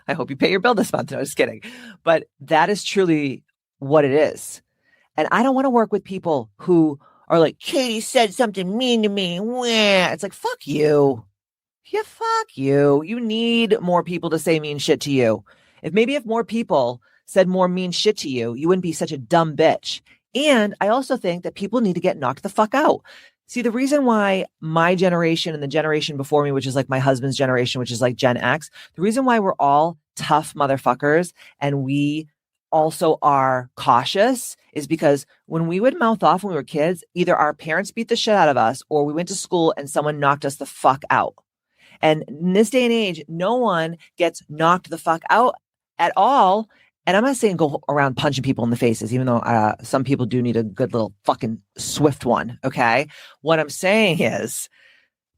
I hope you pay your bill this month. No, just kidding. But that is truly what it is. And I don't want to work with people who are like, "Katie said something mean to me." It's like, fuck you. Yeah, fuck you. You need more people to say mean shit to you. If more people said more mean shit to you, you wouldn't be such a dumb bitch. And I also think that people need to get knocked the fuck out. See, the reason why my generation and the generation before me, which is like my husband's generation, which is like Gen X, the reason why we're all tough motherfuckers and we also are cautious is because when we would mouth off when we were kids, either our parents beat the shit out of us or we went to school and someone knocked us the fuck out. And in this day and age, no one gets knocked the fuck out at all. And I'm not saying go around punching people in the faces, even though some people do need a good little fucking swift one. Okay. What I'm saying is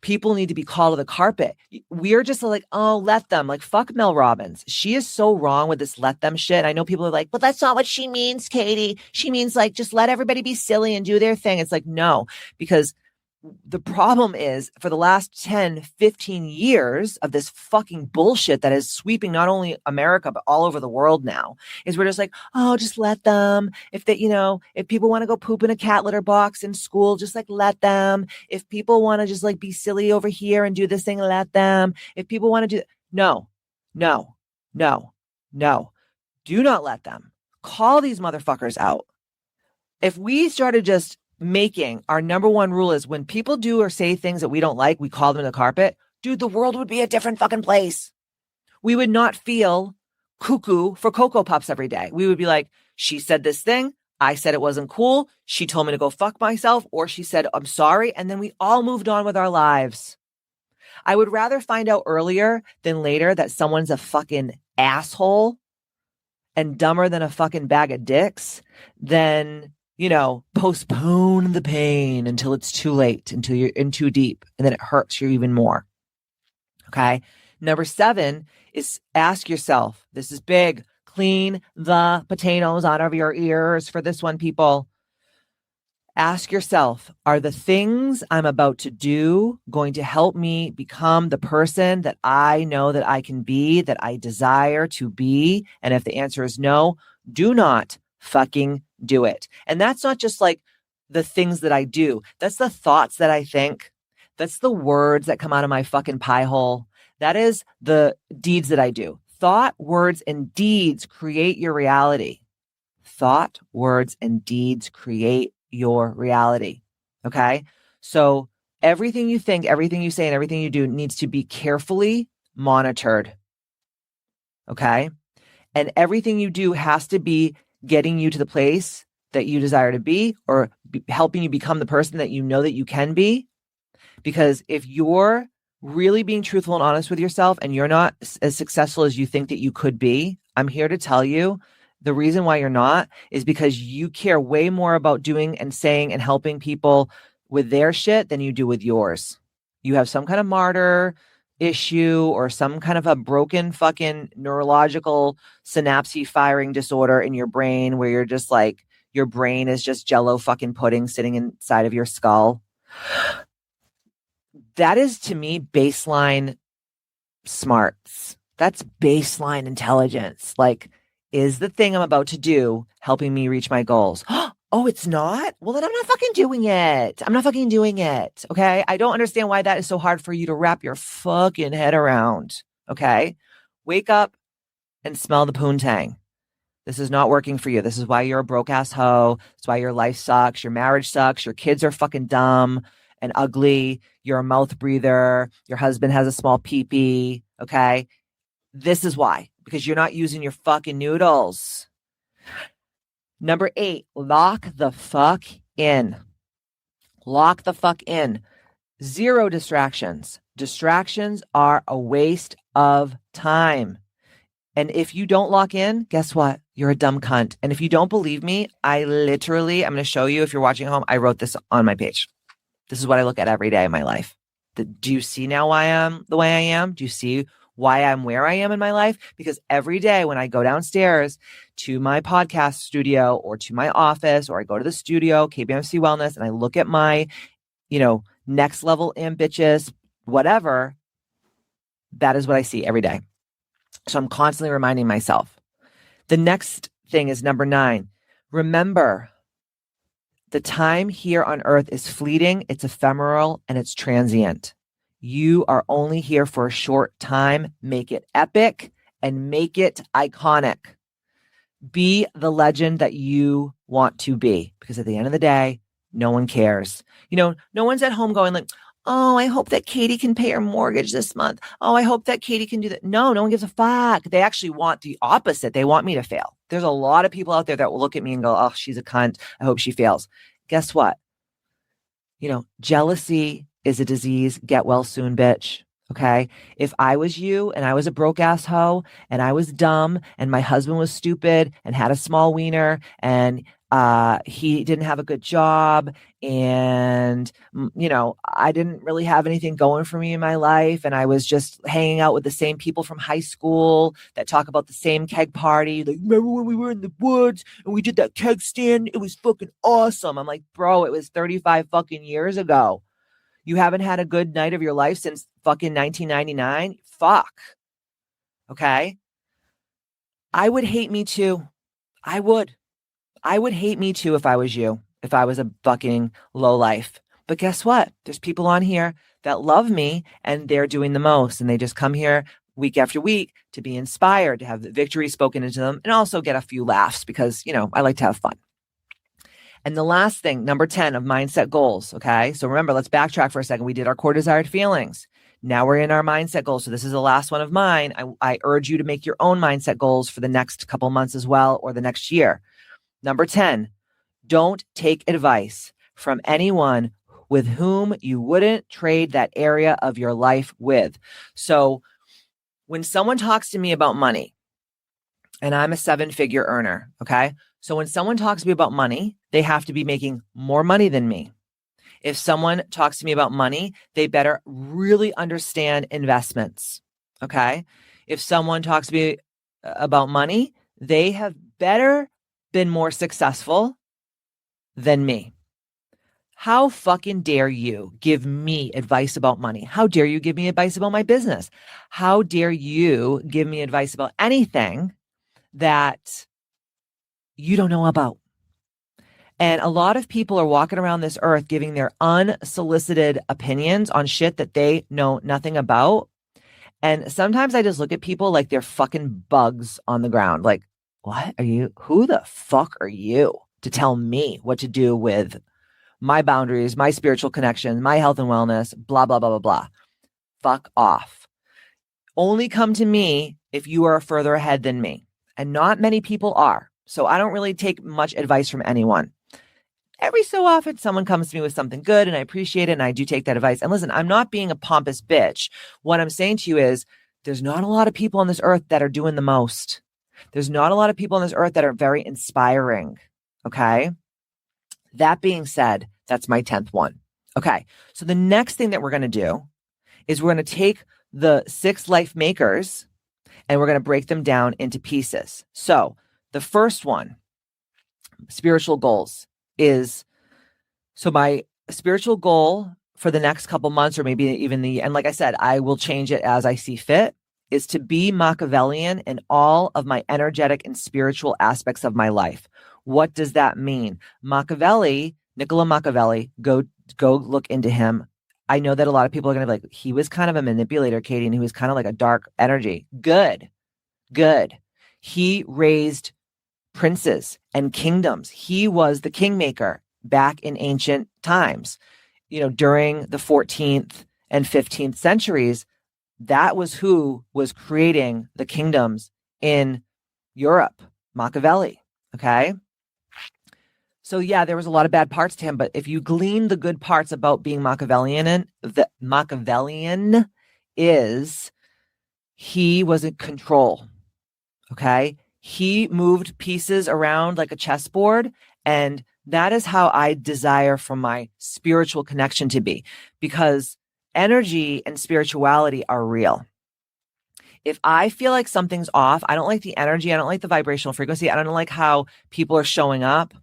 people need to be called to the carpet. We're just like, oh, let them. Like, fuck Mel Robbins. She is so wrong with this let them shit. I know people are like, but that's not what she means, Katie. She means like, just let everybody be silly and do their thing. It's like, no, because the problem is for the last 10, 15 years of this fucking bullshit that is sweeping not only America, but all over the world now, is we're just like, oh, just let them. If they, if people want to go poop in a cat litter box in school, just like let them. If people want to just like be silly over here and do this thing, let them. If people want to do, no, no, no, no, do not let them. Call these motherfuckers out. If we started just making our number one rule is when people do or say things that we don't like, we call them to the carpet, dude, the world would be a different fucking place. We would not feel cuckoo for Cocoa Puffs every day. We would be like, she said this thing. I said it wasn't cool. She told me to go fuck myself, or she said, I'm sorry. And then we all moved on with our lives. I would rather find out earlier than later that someone's a fucking asshole and dumber than a fucking bag of dicks than postpone the pain until it's too late, until you're in too deep, and then it hurts you even more. Okay. Number 7 is ask yourself, this is big, clean the potatoes out of your ears for this one, people. Ask yourself, are the things I'm about to do going to help me become the person that I know that I can be, that I desire to be? And if the answer is no, do not fucking do it. And that's not just like the things that I do. That's the thoughts that I think. That's the words that come out of my fucking pie hole. That is the deeds that I do. Thought, words, and deeds create your reality. Thought, words, and deeds create your reality. Okay. So everything you think, everything you say, and everything you do needs to be carefully monitored. Okay. And everything you do has to be getting you to the place that you desire to be, or helping you become the person that you know that you can be. Because if you're really being truthful and honest with yourself and you're not as successful as you think that you could be, I'm here to tell you the reason why you're not is because you care way more about doing and saying and helping people with their shit than you do with yours. You have some kind of martyr issue or some kind of a broken fucking neurological synapse firing disorder in your brain where you're just like, your brain is just jello fucking pudding sitting inside of your skull. That is, to me, baseline smarts. That's baseline intelligence. Like, is the thing I'm about to do helping me reach my goals? Oh, it's not? Well, then I'm not fucking doing it. I'm not fucking doing it. Okay. I don't understand why that is so hard for you to wrap your fucking head around. Okay. Wake up and smell the poontang. This is not working for you. This is why you're a broke ass hoe. That's why your life sucks. Your marriage sucks. Your kids are fucking dumb and ugly. You're a mouth breather. Your husband has a small pee-pee. Okay. This is why, because you're not using your fucking noodles. Number 8, lock the fuck in. Lock the fuck in. 0 distractions. Distractions are a waste of time. And if you don't lock in, guess what? You're a dumb cunt. And if you don't believe me, I'm going to show you, if you're watching at home, I wrote this on my page. This is what I look at every day in my life. Do you see now why I'm the way I am? Do you see why I'm where I am in my life? Because every day when I go downstairs to my podcast studio or to my office, or I go to the studio, KBMC Wellness, and I look at my, next level ambitious, whatever, that is what I see every day. So I'm constantly reminding myself. The next thing is number 9. Remember, the time here on earth is fleeting, it's ephemeral, and it's transient. You are only here for a short time. Make it epic and make it iconic. Be the legend that you want to be, because at the end of the day, no one cares. No one's at home going like, oh, I hope that Katie can pay her mortgage this month. Oh, I hope that Katie can do that. No one gives a fuck. They actually want the opposite. They want me to fail. There's a lot of people out there that will look at me and go, oh, she's a cunt. I hope she fails. Guess what? Jealousy is a disease. Get well soon, bitch. Okay. If I was you and I was a broke ass hoe and I was dumb and my husband was stupid and had a small wiener and he didn't have a good job and, I didn't really have anything going for me in my life. And I was just hanging out with the same people from high school that talk about the same keg party. Like, remember when we were in the woods and we did that keg stand? It was fucking awesome. I'm like, bro, it was 35 fucking years ago. You haven't had a good night of your life since fucking 1999? Fuck. Okay. I would hate me too. I would hate me too if I was you, if I was a fucking lowlife. But guess what? There's people on here that love me and they're doing the most. And they just come here week after week to be inspired, to have the victory spoken into them, and also get a few laughs because, I like to have fun. And the last thing, number 10 of mindset goals. Okay. So remember, let's backtrack for a second. We did our core desired feelings. Now we're in our mindset goals. So this is the last one of mine. I urge you to make your own mindset goals for the next couple months as well, or the next year. Number 10, don't take advice from anyone with whom you wouldn't trade that area of your life with. So when someone talks to me about money, and I'm a 7-figure earner, okay? So when someone talks to me about money, they have to be making more money than me. If someone talks to me about money, they better really understand investments, okay? If someone talks to me about money, they have better been more successful than me. How fucking dare you give me advice about money? How dare you give me advice about my business? How dare you give me advice about anything that you don't know about? And a lot of people are walking around this earth giving their unsolicited opinions on shit that they know nothing about. And sometimes I just look at people like they're fucking bugs on the ground. Like, what are you? Who the fuck are you to tell me what to do with my boundaries, my spiritual connection, my health and wellness, blah, blah, blah, blah, blah. Fuck off. Only come to me if you are further ahead than me. And not many people are. So I don't really take much advice from anyone. Every so often, someone comes to me with something good and I appreciate it and I do take that advice. And listen, I'm not being a pompous bitch. What I'm saying to you is there's not a lot of people on this earth that are doing the most. There's not a lot of people on this earth that are very inspiring. Okay. That being said, that's my 10th one. Okay. So the next thing that we're going to do is we're going to take the 6 life makers and we're going to break them down into pieces. So the first one, spiritual goals, is so my spiritual goal for the next couple months, or maybe even and like I said, I will change it as I see fit, is to be Machiavellian in all of my energetic and spiritual aspects of my life. What does that mean? Niccolo Machiavelli, go look into him. I know that a lot of people are going to be like, he was kind of a manipulator, Katie, and he was kind of like a dark energy. Good. He raised princes and kingdoms. He was the kingmaker back in ancient times. During the 14th and 15th centuries, that was who was creating the kingdoms in Europe, Machiavelli. Okay. So yeah, there was a lot of bad parts to him, but if you glean the good parts about being Machiavellian, is he was in control. Okay. He moved pieces around like a chessboard, and that is how I desire for my spiritual connection to be, because energy and spirituality are real. If I feel like something's off, I don't like the energy, I don't like the vibrational frequency, I don't like how people are showing up,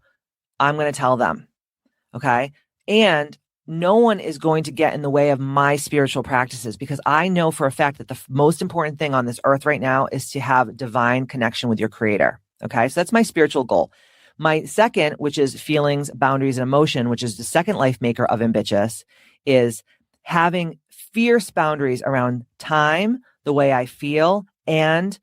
I'm going to tell them. Okay. And no one is going to get in the way of my spiritual practices, because I know for a fact that the most important thing on this earth right now is to have divine connection with your creator. Okay. So that's my spiritual goal. My second, which is feelings, boundaries, and emotion, which is the second life maker of Ambitchious, is having fierce boundaries around time, the way I feel, and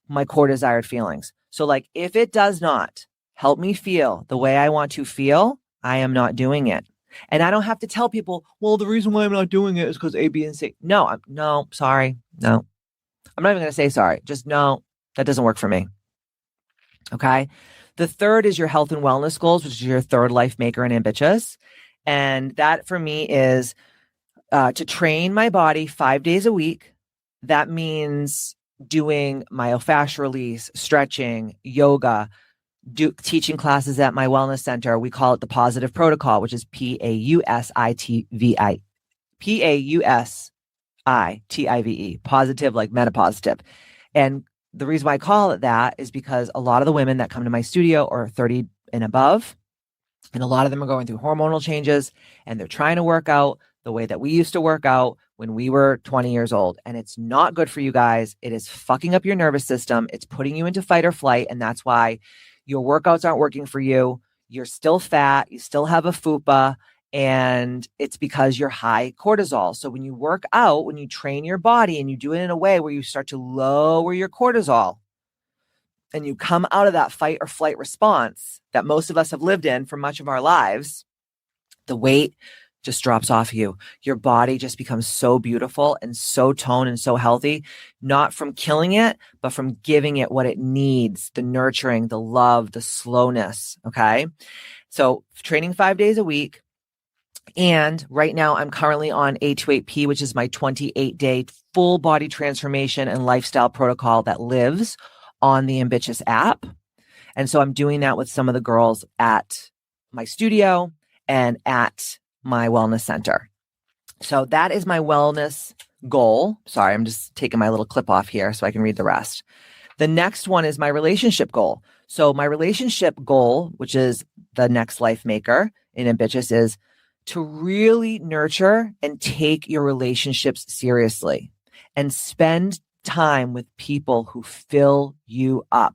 my core desired feelings. So like, if it does not help me feel the way I want to feel, I am not doing it. And I don't have to tell people, well, the reason why I'm not doing it is because A, B, and C. No, sorry. No, I'm not even going to say sorry. Just no, that doesn't work for me. Okay. The third is your health and wellness goals, which is your third life maker and Ambitchious. And that for me is to train my body 5 days a week. That means doing myofascial release, stretching, yoga, teaching classes at my wellness center. We call it the Positive Protocol, which is PAUSITVE, positive, like metapositive. And the reason why I call it that is because a lot of the women that come to my studio are 30 and above, and a lot of them are going through hormonal changes, and they're trying to work out the way that we used to work out when we were 20 years old. And it's not good for you guys. It is fucking up your nervous system. It's putting you into fight or flight. And that's why your workouts aren't working for you. You're still fat. You still have a fupa. And it's because you're high cortisol. So when you work out, when you train your body and you do it in a way where you start to lower your cortisol and you come out of that fight or flight response that most of us have lived in for much of our lives, the weight just drops off you. Your body just becomes so beautiful and so toned and so healthy, not from killing it, but from giving it what it needs, the nurturing, the love, the slowness. Okay. So training 5 days a week. And right now I'm currently on A28P, which is my 28-day full body transformation and lifestyle protocol that lives on the Ambitchious app. And so I'm doing that with some of the girls at my studio and at my wellness center. So that is my wellness goal. Sorry, I'm just taking my little clip off here so I can read the rest. The next one is my relationship goal. So my relationship goal, which is the next life maker in Ambitchious, is to really nurture and take your relationships seriously and spend time with people who fill you up.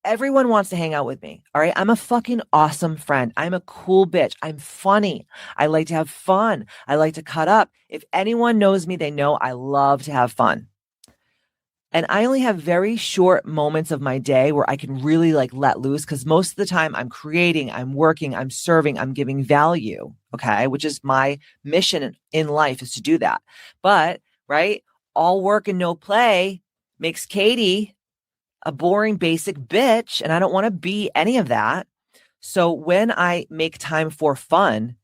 Everyone wants to hang out with me. All right. I'm a fucking awesome friend. I'm a cool bitch. I'm funny. I like to have fun. I like to cut up. If anyone knows me, they know I love to have fun. And I only have very short moments of my day where I can really like let loose, because most of the time I'm creating, I'm working, I'm serving, I'm giving value. Okay. Which is my mission in life, is to do that. But right, all work and no play makes Katie a boring basic bitch, and I don't want to be any of that. So when I make time for fun,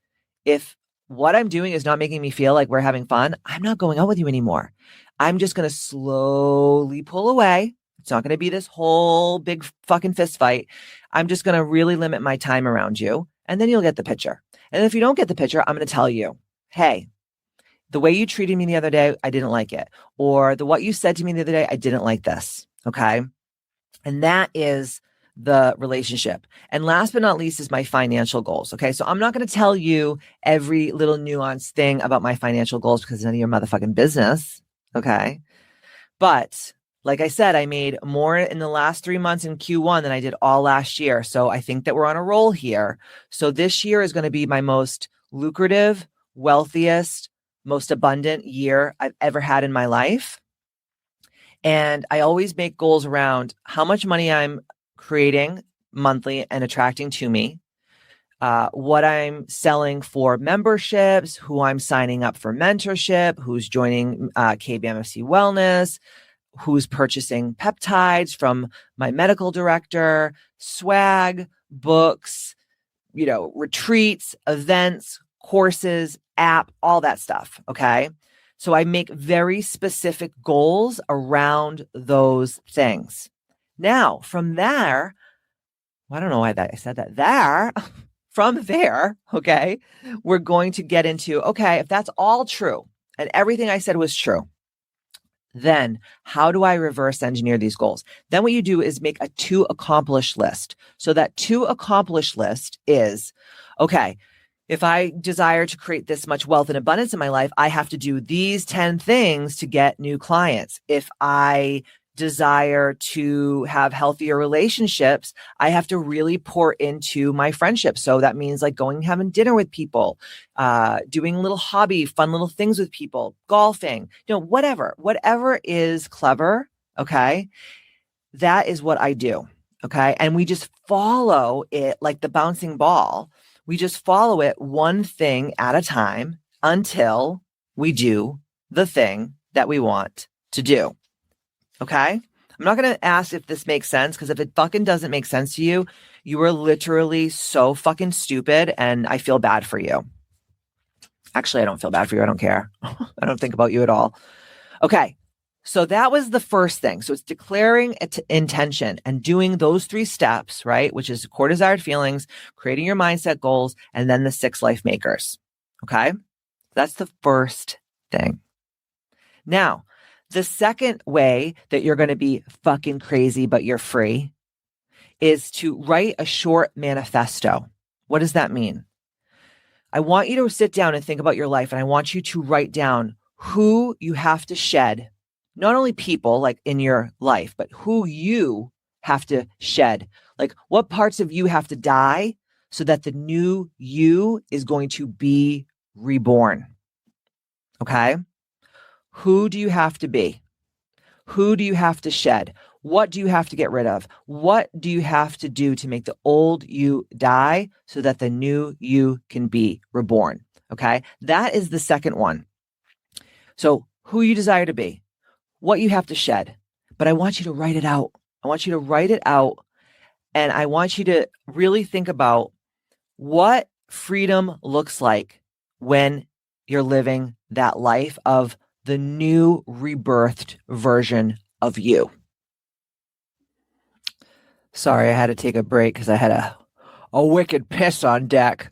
if what I'm doing is not making me feel like we're having fun, I'm not going out with you anymore. I'm just going to slowly pull away. It's not going to be this whole big fucking fist fight. I'm just going to really limit my time around you. And then you'll get the picture. And if you don't get the picture, I'm going to tell you, hey, the way you treated me the other day, I didn't like it. Or what you said to me the other day, I didn't like this. Okay. And that is the relationship. And last but not least is my financial goals. Okay. So I'm not going to tell you every little nuanced thing about my financial goals because it's none of your motherfucking business. Okay. But like I said, I made more in the last 3 months in Q1 than I did all last year. So I think that we're on a roll here. So this year is going to be my most lucrative, wealthiest, most abundant year I've ever had in my life. And I always make goals around how much money I'm creating monthly and attracting to me, what I'm selling for memberships, who I'm signing up for mentorship, who's joining KBMFC Wellness, who's purchasing peptides from my medical director, swag, books, retreats, events, courses, app, all that stuff. Okay. So I make very specific goals around those things. Now, from there, I don't know why I said that. From there, okay, we're going to get into, okay, if that's all true and everything I said was true, then how do I reverse engineer these goals? Then what you do is make a to accomplish list. So that to accomplish list is, okay, if I desire to create this much wealth and abundance in my life, I have to do these 10 things to get new clients. If I desire to have healthier relationships, I have to really pour into my friendships. So that means like going and having dinner with people, doing a little hobby, fun little things with people, golfing, whatever is clever. Okay. That is what I do. Okay. And we just follow it like the bouncing ball. We just follow it one thing at a time until we do the thing that we want to do. Okay. I'm not going to ask if this makes sense because if it fucking doesn't make sense to you, you are literally so fucking stupid and I feel bad for you. Actually, I don't feel bad for you. I don't care. I don't think about you at all. Okay. So that was the first thing. So it's declaring intention and doing those 3 steps, right? Which is core desired feelings, creating your mindset goals, and then the 6 life makers. Okay. That's the first thing. Now, the second way that you're going to be fucking crazy, but you're free, is to write a short manifesto. What does that mean? I want you to sit down and think about your life, and I want you to write down who you have to shed, not only people like in your life, but who you have to shed. Like what parts of you have to die so that the new you is going to be reborn. Okay. Who do you have to be? Who do you have to shed? What do you have to get rid of? What do you have to do to make the old you die so that the new you can be reborn? Okay. That is the second one. So who you desire to be, what you have to shed, but I want you to write it out. I want you to write it out. And I want you to really think about what freedom looks like when you're living that life of the new rebirthed version of you. Sorry, I had to take a break because I had a wicked piss on deck.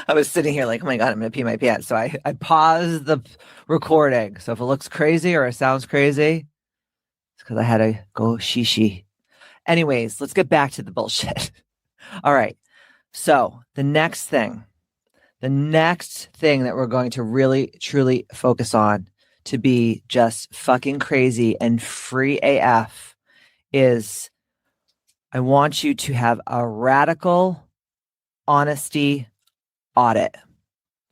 I was sitting here like, oh my God, I'm going to pee my pants. So I paused the recording. So if it looks crazy or it sounds crazy, it's because I had to go shee. Anyways, let's get back to the bullshit. All right. So the next thing that we're going to really, truly focus on to be just fucking crazy and free AF is I want you to have a radical honesty audit.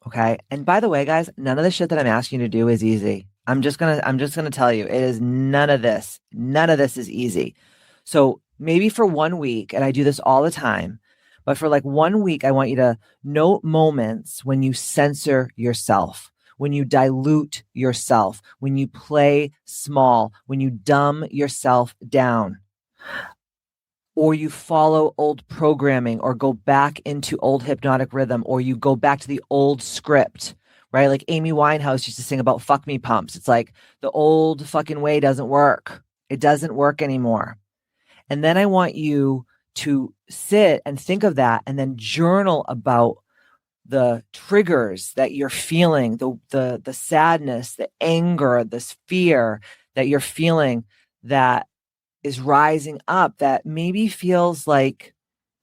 Okay. And by the way, guys, none of the shit that I'm asking you to do is easy. I'm just going to tell you, it is none of this is easy. So maybe for 1 week, and I do this all the time, but for like 1 week, I want you to note moments when you censor yourself, when you dilute yourself, when you play small, when you dumb yourself down, or you follow old programming or go back into old hypnotic rhythm, or you go back to the old script, right? Like Amy Winehouse used to sing about fuck me pumps. It's like the old fucking way doesn't work. It doesn't work anymore. And then I want you to sit and think of that and then journal about the triggers that you're feeling, the sadness, the anger, this fear that you're feeling that is rising up, that maybe feels like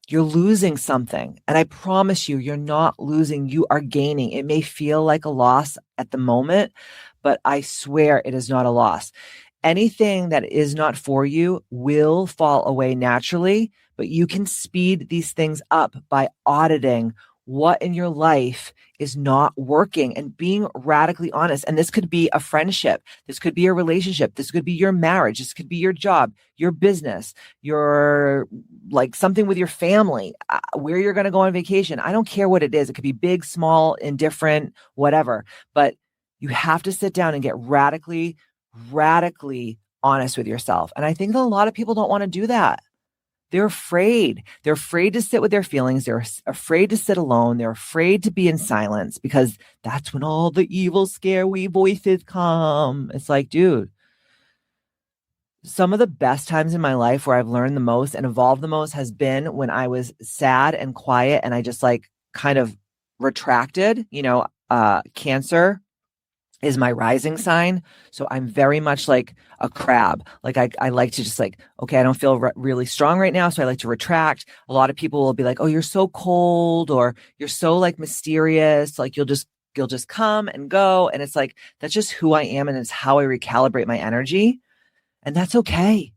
you're losing something. And I promise you, you're not losing, you are gaining. It may feel like a loss at the moment, but I swear it is not a loss. Anything that is not for you will fall away naturally, but you can speed these things up by auditing what in your life is not working and being radically honest. And this could be a friendship. This could be a relationship. This could be your marriage. This could be your job, your business, your like something with your family, where you're going to go on vacation. I don't care what it is. It could be big, small, indifferent, whatever. But you have to sit down and get radically honest with yourself. And I think that a lot of people don't want to do that. They're afraid. They're afraid to sit with their feelings. They're afraid to sit alone. They're afraid to be in silence because that's when all the evil, scary voices come. It's like, dude, some of the best times in my life where I've learned the most and evolved the most has been when I was sad and quiet and I just like kind of retracted. Cancer is my rising sign. So I'm very much like a crab. Like I like to just like, okay, I don't feel really strong right now. So I like to retract. A lot of people will be like, oh, you're so cold or you're so like mysterious. Like you'll just come and go. And it's like, that's just who I am. And it's how I recalibrate my energy. And that's okay.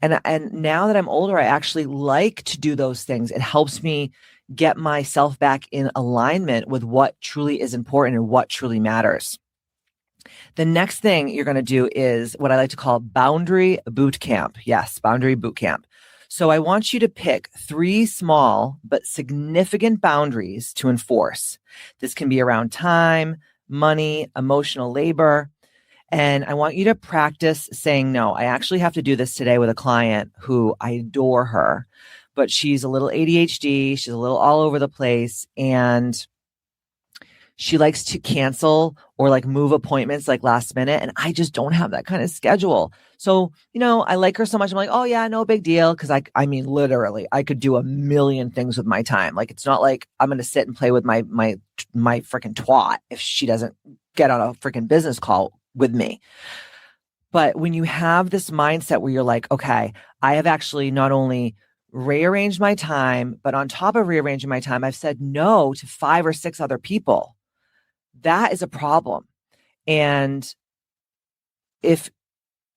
And now that I'm older, I actually like to do those things. It helps me get myself back in alignment with what truly is important and what truly matters. The next thing you're going to do is what I like to call boundary boot camp. Yes, boundary boot camp. So I want you to pick 3 small but significant boundaries to enforce. This can be around time, money, emotional labor. And I want you to practice saying no. I actually have to do this today with a client who I adore her, but she's a little ADHD. She's a little all over the place. And she likes to cancel or like move appointments like last minute. And I just don't have that kind of schedule. So, I like her so much. I'm like, oh yeah, no big deal. Cause I mean, literally I could do a million things with my time. Like, it's not like I'm going to sit and play with my freaking twat if she doesn't get on a freaking business call with me. But when you have this mindset where you're like, okay, I have actually not only rearranged my time, but on top of rearranging my time, I've said no to 5 or 6 other people. That is a problem. And if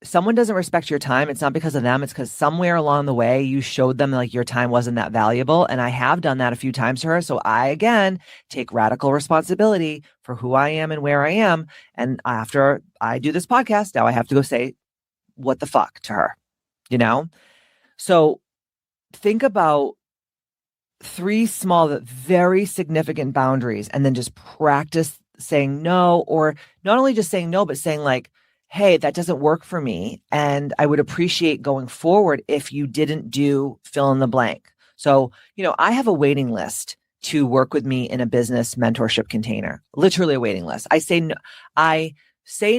someone doesn't respect your time, it's not because of them. It's because somewhere along the way, you showed them like your time wasn't that valuable. And I have done that a few times to her. So I, again, take radical responsibility for who I am and where I am. And after I do this podcast, now I have to go say, what the fuck to her, So think about 3 small, but very significant boundaries, and then just practice saying no, or not only just saying no, but saying like, hey, that doesn't work for me. And I would appreciate going forward if you didn't do fill in the blank. So, I have a waiting list to work with me in a business mentorship container, literally a waiting list. I say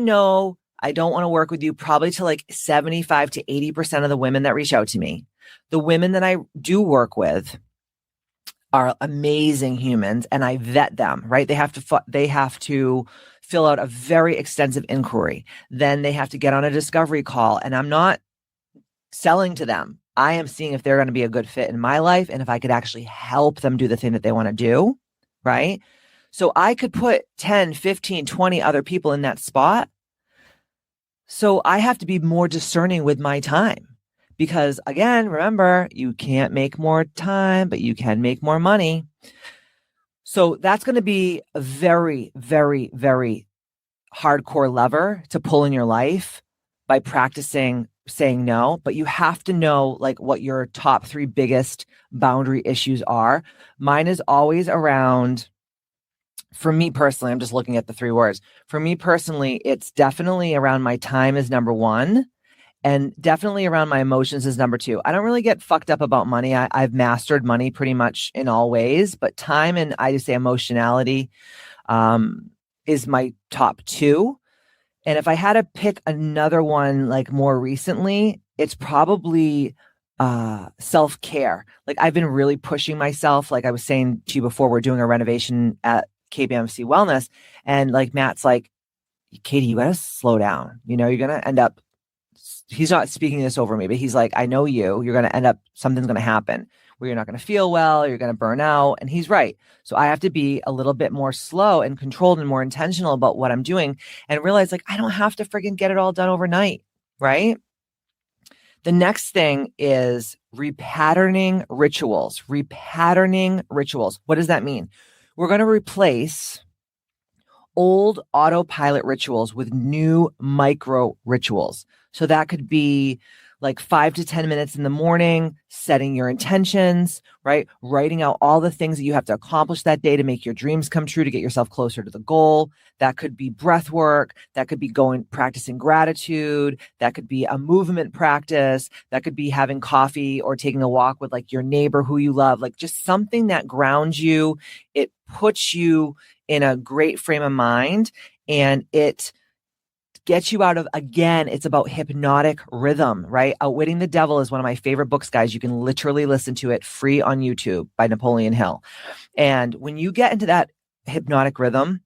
no, I don't want to work with you probably to like 75 to 80% of the women that reach out to me. The women that I do work with are amazing humans and I vet them, right? They have to fill out a very extensive inquiry. Then they have to get on a discovery call, and I'm not selling to them. I am seeing if they're going to be a good fit in my life and if I could actually help them do the thing that they want to do, right? So I could put 10, 15, 20 other people in that spot. So I have to be more discerning with my time. Because again, remember, you can't make more time, but you can make more money. So that's going to be a very, very, very hardcore lever to pull in your life by practicing saying no. But you have to know like what your top 3 biggest boundary issues are. Mine is always around For me personally, I'm just looking at the 3 words. For me personally, it's definitely around my time is number 1. And definitely around my emotions is number 2. I don't really get fucked up about money. I've mastered money pretty much in all ways, but time and I just say emotionality is my top 2. And if I had to pick another one, like more recently, it's probably self-care. Like I've been really pushing myself. Like I was saying to you before, we're doing a renovation at KBMC Wellness. And like Matt's like, Katie, you gotta slow down. You know, you're gonna end up, he's not speaking this over me, but he's like, I know you're gonna end up, something's gonna happen where you're not gonna feel well, you're gonna burn out. And he's right. So I have to be a little bit more slow and controlled and more intentional about what I'm doing and realize like, I don't have to friggin' get it all done overnight. Right. The next thing is repatterning rituals. Repatterning rituals. What does that mean? We're going to replace old autopilot rituals with new micro rituals. So that could be like 5 to 10 minutes in the morning, setting your intentions, right? Writing out all the things that you have to accomplish that day to make your dreams come true, to get yourself closer to the goal. That could be breath work. That could be practicing gratitude. That could be a movement practice. That could be having coffee or taking a walk with like your neighbor who you love, like just something that grounds you. It puts you in a great frame of mind, and it gets you out of, again, it's about hypnotic rhythm, right? Outwitting the Devil is one of my favorite books, guys. You can literally listen to it free on YouTube by Napoleon Hill. And when you get into that hypnotic rhythm,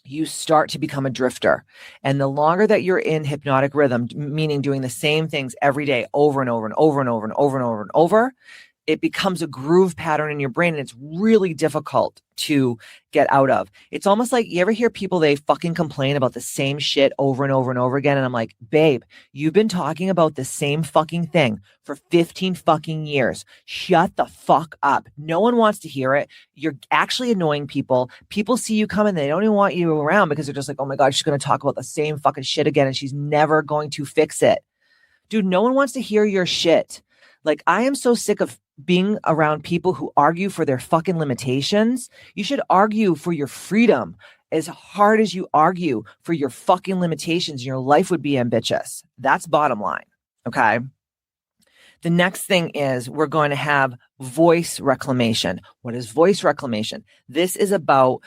you start to become a drifter. And the longer that you're in hypnotic rhythm, meaning doing the same things every day over and over and over and over and over and over and over, it becomes a groove pattern in your brain, and it's really difficult to get out of. It's almost like, you ever hear people, they fucking complain about the same shit over and over and over again. And I'm like, babe, you've been talking about the same fucking thing for 15 fucking years. Shut the fuck up. No one wants to hear it. You're actually annoying people. People see you coming, they don't even want you around because they're just like, oh my God, she's going to talk about the same fucking shit again, and she's never going to fix it. Dude, no one wants to hear your shit. Like, I am so sick of being around people who argue for their fucking limitations. You should argue for your freedom as hard as you argue for your fucking limitations. Your life would be ambitious. That's bottom line. Okay. The next thing is we're going to have voice reclamation. What is voice reclamation? This is about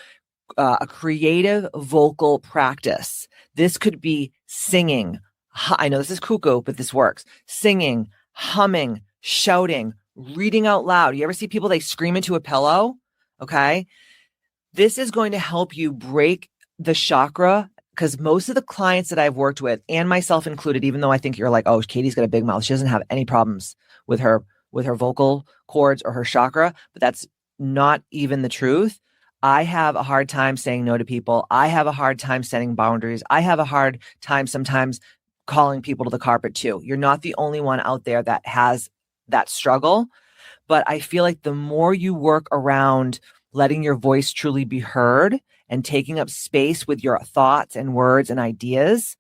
a creative vocal practice. This could be singing. I know this is cuckoo, but this works. Singing, humming, shouting, reading out loud. You ever see people, they scream into a pillow? Okay. This is going to help you break the chakra, because most of the clients that I've worked with, and myself included, even though I think you're like, oh, Katie's got a big mouth, she doesn't have any problems with her vocal cords or her chakra, but that's not even the truth. I have a hard time saying no to people. I have a hard time setting boundaries. I have a hard time sometimes calling people to the carpet too. You're not the only one out there that has that struggle. But I feel like the more you work around letting your voice truly be heard and taking up space with your thoughts and words and ideas,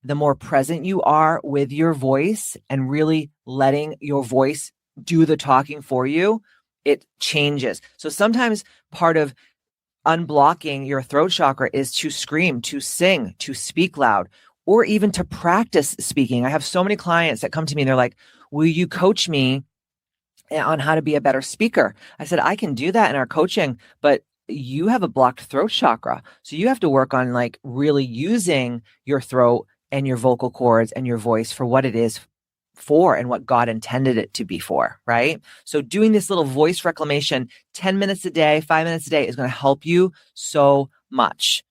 the more present you are with your voice and really letting your voice do the talking for you, it changes. So sometimes part of unblocking your throat chakra is to scream, to sing, to speak loud, or even to practice speaking. I have so many clients that come to me and they're like, will you coach me on how to be a better speaker? I said, I can do that in our coaching, but you have a blocked throat chakra. So you have to work on like really using your throat and your vocal cords and your voice for what it is for and what God intended it to be for, right? So doing this little voice reclamation, 10 minutes a day, 5 minutes a day is going to help you so much.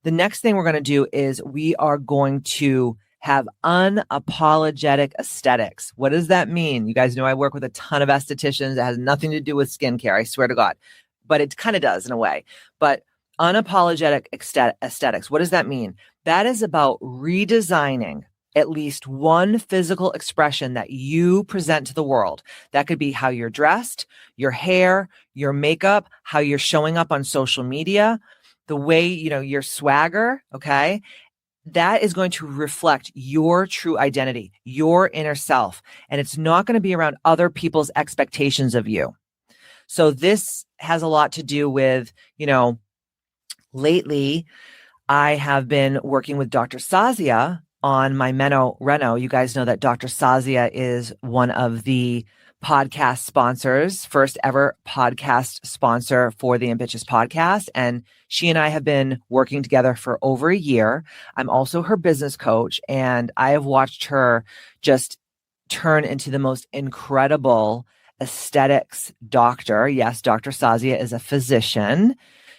The next thing we're going to do is we are going to have unapologetic aesthetics. What does that mean? You guys know I work with a ton of estheticians. It has nothing to do with skincare, I swear to God, but it kind of does in a way. But unapologetic aesthetics, what does that mean? That is about redesigning at least one physical expression that you present to the world. That could be how you're dressed, your hair, your makeup, how you're showing up on social media, the way, your swagger, okay? That is going to reflect your true identity, your inner self. And it's not going to be around other people's expectations of you. So this has a lot to do with, Lately, I have been working with Dr. Sazia on my Meno Reno. You guys know that Dr. Sazia is one of the podcast sponsors, first ever podcast sponsor for the Ambitchious Podcast. And she and I have been working together for over a year. I'm also her business coach, and I have watched her just turn into the most incredible aesthetics doctor. Yes, Dr. Sazia is a physician.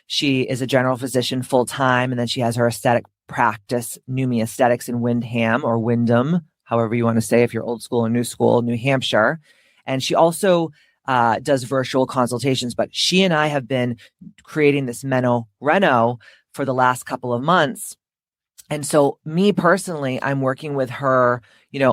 She is a general physician full time, and then she has her aesthetic practice, Numi Aesthetics in Windham or Wyndham, however you want to say, if you're old school or new school, New Hampshire. And she also does virtual consultations. But she and I have been creating this Meno Reno for the last couple of months. And so me personally, I'm working with her,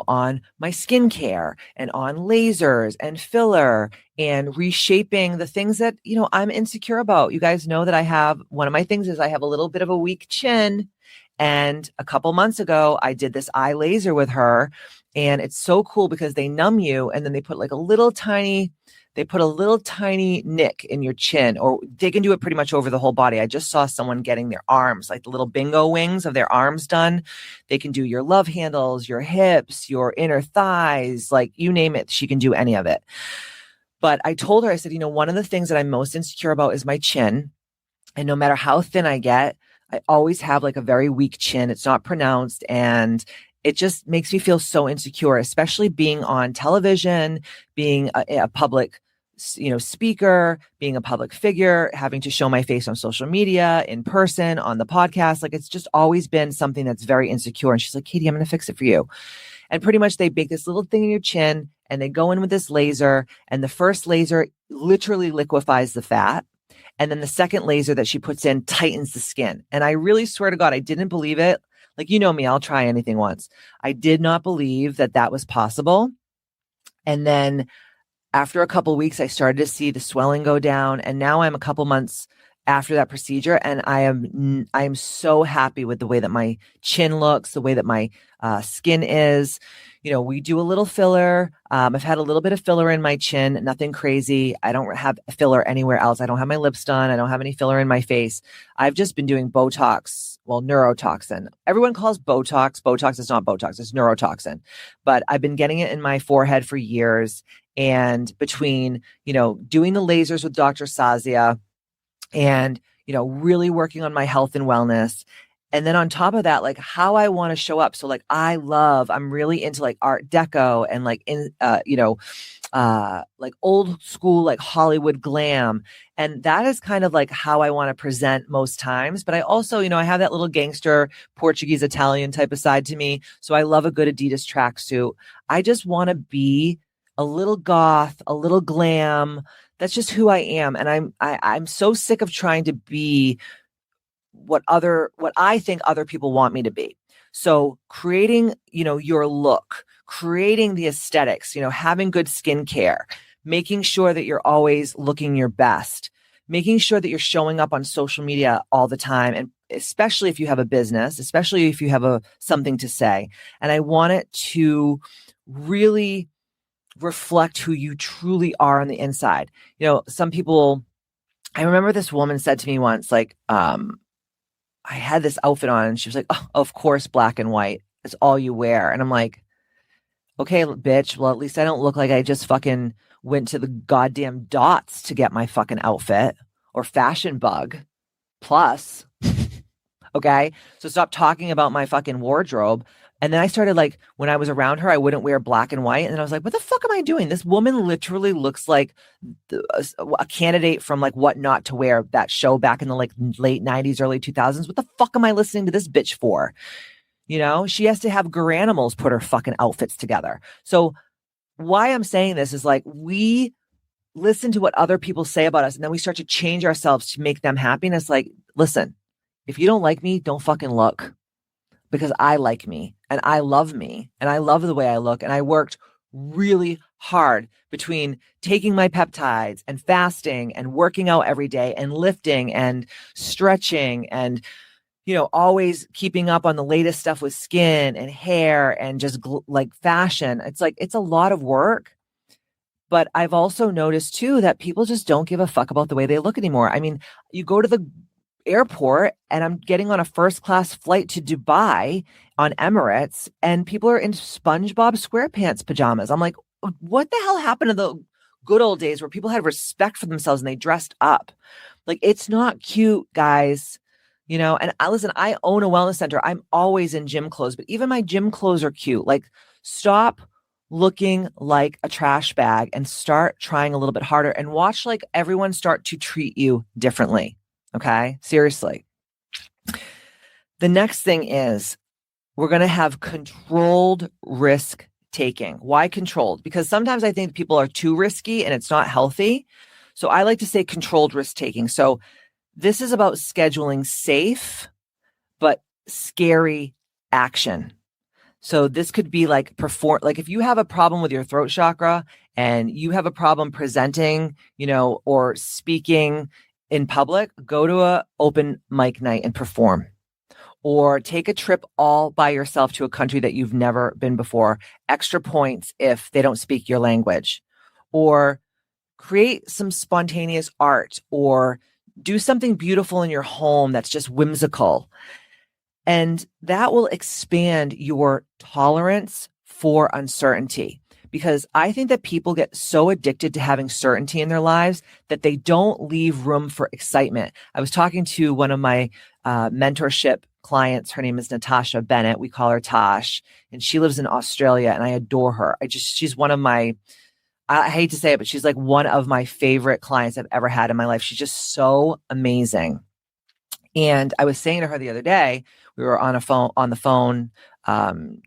on my skincare and on lasers and filler and reshaping the things that, I'm insecure about. You guys know that one of my things is I have a little bit of a weak chin. And a couple months ago, I did this eye laser with her, and it's so cool because they numb you and then they put a little tiny nick in your chin, or they can do it pretty much over the whole body. I just saw someone getting their arms, like the little bingo wings of their arms done. They can do your love handles, your hips, your inner thighs, like you name it. She can do any of it. But I told her, I said, one of the things that I'm most insecure about is my chin. And no matter how thin I get, I always have a very weak chin. It's not pronounced. And it just makes me feel so insecure, especially being on television, being a public speaker, being a public figure, having to show my face on social media, in person, on the podcast. It's just always been something that's very insecure. And she's like, Katie, I'm going to fix it for you. And pretty much they bake this little thing in your chin and they go in with this laser. And the first laser literally liquefies the fat. And then the second laser that she puts in tightens the skin. And I really swear to God, I didn't believe it. You know me, I'll try anything once. I did not believe that was possible. And then after a couple of weeks, I started to see the swelling go down. And now I'm a couple months after that procedure. And I am so happy with the way that my chin looks, the way that my skin is. We do a little filler. I've had a little bit of filler in my chin, nothing crazy. I don't have filler anywhere else. I don't have my lips done. I don't have any filler in my face. I've just been doing Botox, neurotoxin. Everyone calls Botox. Botox is not Botox. It's neurotoxin. But I've been getting it in my forehead for years. And between, doing the lasers with Dr. Sazia and, really working on my health and wellness. And then on top of that, how I want to show up. So I'm really into Art Deco and old school, Hollywood glam. And that is kind of how I want to present most times. But I also, I have that little gangster Portuguese Italian type of side to me. So I love a good Adidas tracksuit. I just want to be a little goth, a little glam. That's just who I am. And I'm so sick of trying to be what I think other people want me to be. So creating, your look, creating the aesthetics, having good skincare, making sure that you're always looking your best, making sure that you're showing up on social media all the time. And especially if you have a business, especially if you have something to say. And I want it to really reflect who you truly are on the inside. Some people, I remember this woman said to me once, I had this outfit on and she was like, oh, of course, black and white. It's all you wear. And I'm like, okay, bitch. Well, at least I don't look like I just fucking went to the goddamn Dots to get my fucking outfit, or Fashion Bug Plus. Okay. So stop talking about my fucking wardrobe. And then I started when I was around her, I wouldn't wear black and white. And then I was like, what the fuck am I doing? This woman literally looks like a candidate from What Not to Wear, that show back in the late 90s, early 2000s. What the fuck am I listening to this bitch for? She has to have Garanimals put her fucking outfits together. So why I'm saying this is we listen to what other people say about us, and then we start to change ourselves to make them happy. And it's listen, if you don't like me, don't fucking look. Because I like me and I love the way I look. And I worked really hard between taking my peptides and fasting and working out every day and lifting and stretching and, always keeping up on the latest stuff with skin and hair and just fashion. It's a lot of work. But I've also noticed too that people just don't give a fuck about the way they look anymore. I mean, you go to the airport and I'm getting on a first class flight to Dubai on Emirates and people are in SpongeBob SquarePants pajamas. I'm like, what the hell happened to the good old days where people had respect for themselves and they dressed up? Like, it's not cute, guys. And I own a wellness center. I'm always in gym clothes, but even my gym clothes are cute. Like, stop looking like a trash bag and start trying a little bit harder and watch like everyone start to treat you differently. Okay. Seriously. The next thing is we're going to have controlled risk taking. Why controlled? Because sometimes I think people are too risky and it's not healthy. So I like to say controlled risk taking. So this is about scheduling safe, but scary action. So this could be like if you have a problem with your throat chakra and you have a problem presenting, or speaking in public, go to a open mic night and perform. Or take a trip all by yourself to a country that you've never been before. Extra points if they don't speak your language. Or create some spontaneous art or do something beautiful in your home that's just whimsical. And that will expand your tolerance for uncertainty. Because I think that people get so addicted to having certainty in their lives that they don't leave room for excitement. I was talking to one of my mentorship clients. Her name is Natasha Bennett. We call her Tosh. And she lives in Australia and I adore her. She's one of my, I hate to say it, but she's like one of my favorite clients I've ever had in my life. She's just so amazing. And I was saying to her the other day, we were on the phone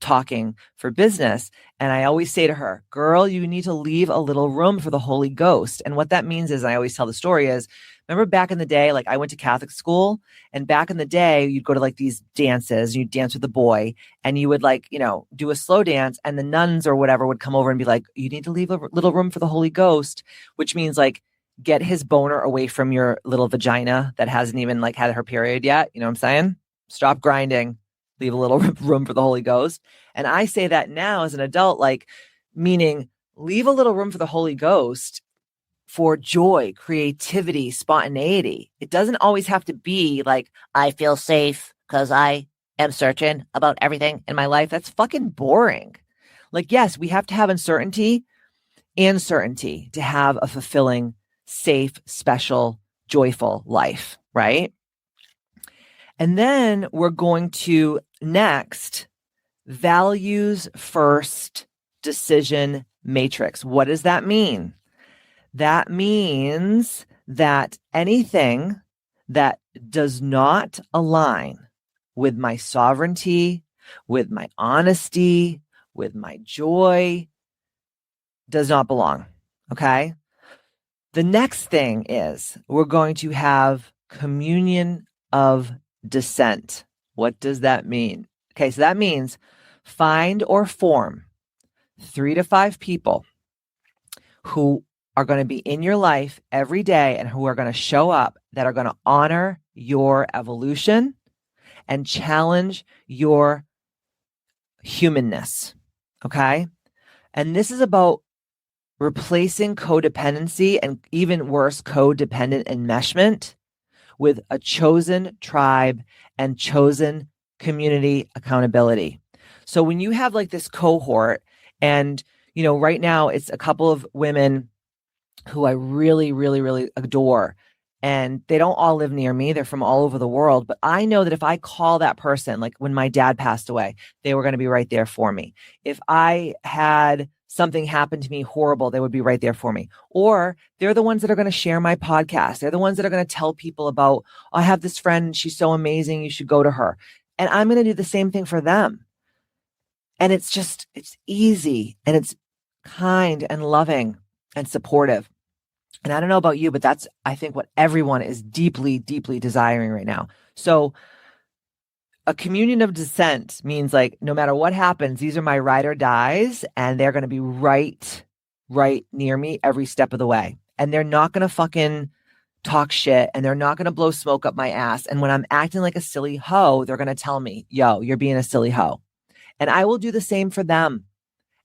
talking for business. And I always say to her, girl, you need to leave a little room for the Holy Ghost. And what that means is, I always tell the story is, remember back in the day, like I went to Catholic school and back in the day, you'd go to like these dances and you'd dance with a boy and you would like, do a slow dance and the nuns or whatever would come over and be like, you need to leave a little room for the Holy Ghost, which means like, get his boner away from your little vagina that hasn't even like had her period yet. You know what I'm saying? Stop grinding, leave a little room for the Holy Ghost. And I say that now as an adult, like meaning leave a little room for the Holy Ghost for joy, creativity, spontaneity. It doesn't always have to be like, I feel safe because I am certain about everything in my life. That's fucking boring. Like, yes, we have to have uncertainty and certainty to have a fulfilling, safe, special, joyful life, right? And then we're going to next values first decision matrix. What does that mean? That means that anything that does not align with my sovereignty, with my honesty, with my joy, does not belong. Okay? The next thing is we're going to have communion of dissent. What does that mean? Okay, so that means find or form 3 to 5 people who are going to be in your life every day and who are going to show up, that are going to honor your evolution and challenge your humanness. Okay? And this is about replacing codependency and even worse, codependent enmeshment with a chosen tribe and chosen community accountability. So when you have like this cohort and, right now it's a couple of women who I really, really, really adore. And they don't all live near me. They're from all over the world. But I know that if I call that person, like when my dad passed away, they were going to be right there for me. If I had something happen to me horrible, they would be right there for me. Or they're the ones that are going to share my podcast. They're the ones that are going to tell people about, I have this friend, she's so amazing, you should go to her. And I'm going to do the same thing for them. And it's easy and it's kind and loving and supportive. And I don't know about you, but that's, I think, what everyone is deeply, deeply desiring right now. So a communion of dissent means like, no matter what happens, these are my ride or dies, and they're going to be right near me every step of the way. And they're not going to fucking talk shit, and they're not going to blow smoke up my ass. And when I'm acting like a silly hoe, they're going to tell me, yo, you're being a silly hoe. And I will do the same for them.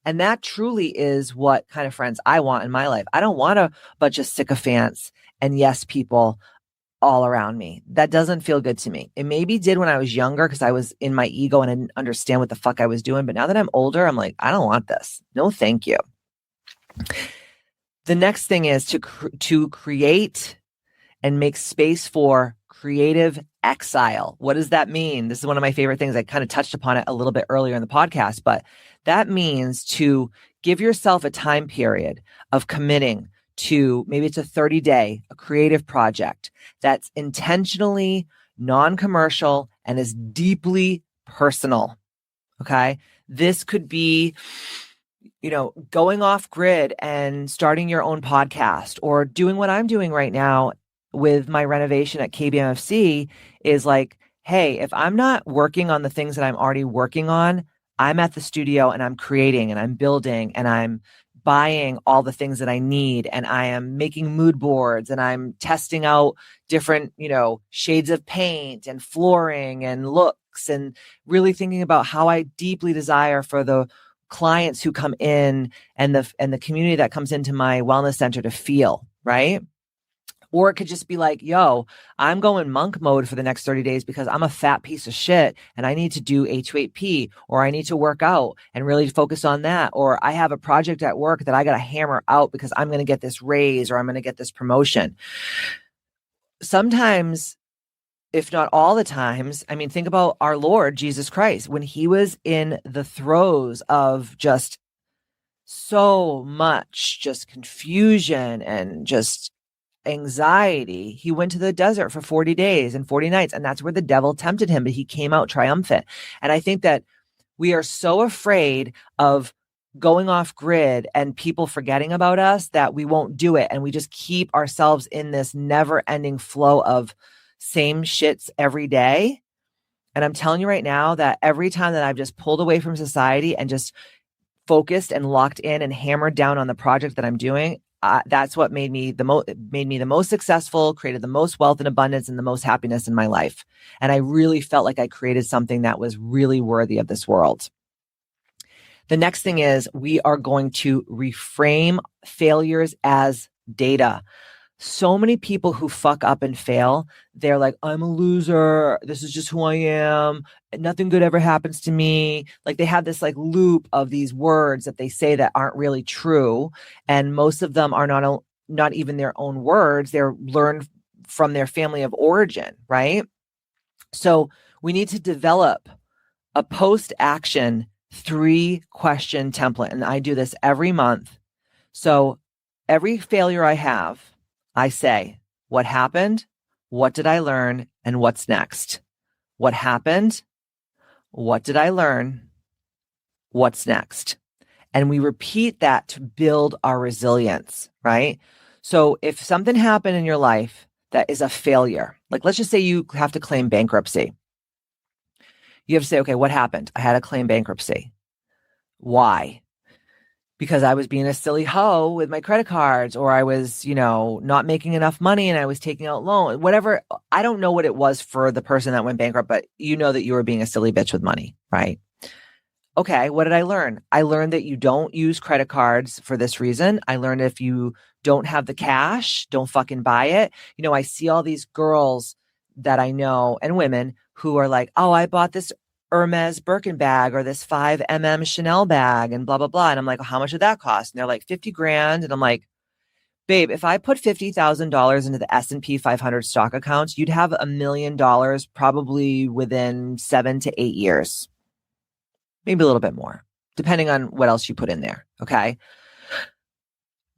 And that truly is what kind of friends I want in my life. I don't want a bunch of sycophants and yes people. all around me. That doesn't feel good to me. It maybe did when I was younger because I was in my ego and I didn't understand what the fuck I was doing. But now that I'm older, I'm like, I don't want this. No, thank you. The next thing is to create and make space for creative exile. What does that mean? This is one of my favorite things. I kind of touched upon it a little bit earlier in the podcast, but that means to give yourself a time period of committing to, maybe it's a 30-day, a creative project that's intentionally non-commercial and is deeply personal. Okay. This could be, going off grid and starting your own podcast, or doing what I'm doing right now with my renovation at KBMFC is like, hey, if I'm not working on the things that I'm already working on, I'm at the studio and I'm creating and I'm building and I'm buying all the things that I need, and I am making mood boards and I'm testing out different, shades of paint and flooring and looks, and really thinking about how I deeply desire for the clients who come in and the community that comes into my wellness center to feel, right? Or it could just be like, yo, I'm going monk mode for the next 30 days because I'm a fat piece of shit and I need to do H2AP, or I need to work out and really focus on that. Or I have a project at work that I got to hammer out because I'm going to get this raise or I'm going to get this promotion. Sometimes, if not all the times, I mean, think about our Lord Jesus Christ when he was in the throes of just so much just confusion and just anxiety. He went to the desert for 40 days and 40 nights, and that's where the devil tempted him, but he came out triumphant. And I think that we are so afraid of going off grid and people forgetting about us that we won't do it. And we just keep ourselves in this never ending flow of same shits every day. And I'm telling you right now that every time that I've just pulled away from society and just focused and locked in and hammered down on the project that I'm doing, that's what made me the most successful, created the most wealth and abundance and the most happiness in my life. And I really felt like I created something that was really worthy of this world. The next thing is we are going to reframe failures as data. So many people who fuck up and fail, they're like, I'm a loser. This is just who I am. Nothing good ever happens to me. Like they have this like loop of these words that they say that aren't really true. And most of them are not even their own words. They're learned from their family of origin, right? So we need to develop a post-action 3-question template. And I do this every month. So every failure I have, I say, what happened? What did I learn? And what's next? What happened? What did I learn? What's next? And we repeat that to build our resilience, right? So if something happened in your life that is a failure, like let's just say you have to claim bankruptcy. You have to say, okay, what happened? I had to claim bankruptcy. Why? Because I was being a silly hoe with my credit cards, or I was, not making enough money and I was taking out loans, whatever. I don't know what it was for the person that went bankrupt, but you know that you were being a silly bitch with money, right? Okay, what did I learn? I learned that you don't use credit cards for this reason. I learned if you don't have the cash, don't fucking buy it. I see all these girls that I know and women who are like, oh, I bought this Hermes Birkin bag or this 5mm Chanel bag and blah, blah, blah. And I'm like, well, how much did that cost? And they're like $50,000. And I'm like, babe, if I put $50,000 into the S&P 500 stock accounts, you'd have $1 million probably within 7 to 8 years, maybe a little bit more, depending on what else you put in there. Okay.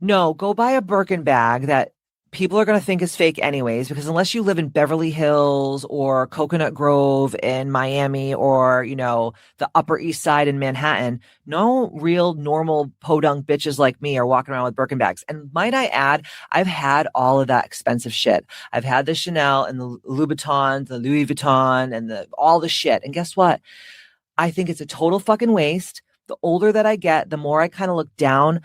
No, go buy a Birkin bag that people are going to think is fake anyways, because unless you live in Beverly Hills or Coconut Grove in Miami or, the Upper East Side in Manhattan, no real normal podunk bitches like me are walking around with Birkin bags. And might I add, I've had all of that expensive shit. I've had the Chanel and the Louboutin, the Louis Vuitton and all the shit. And guess what? I think it's a total fucking waste. The older that I get, the more I kind of look down.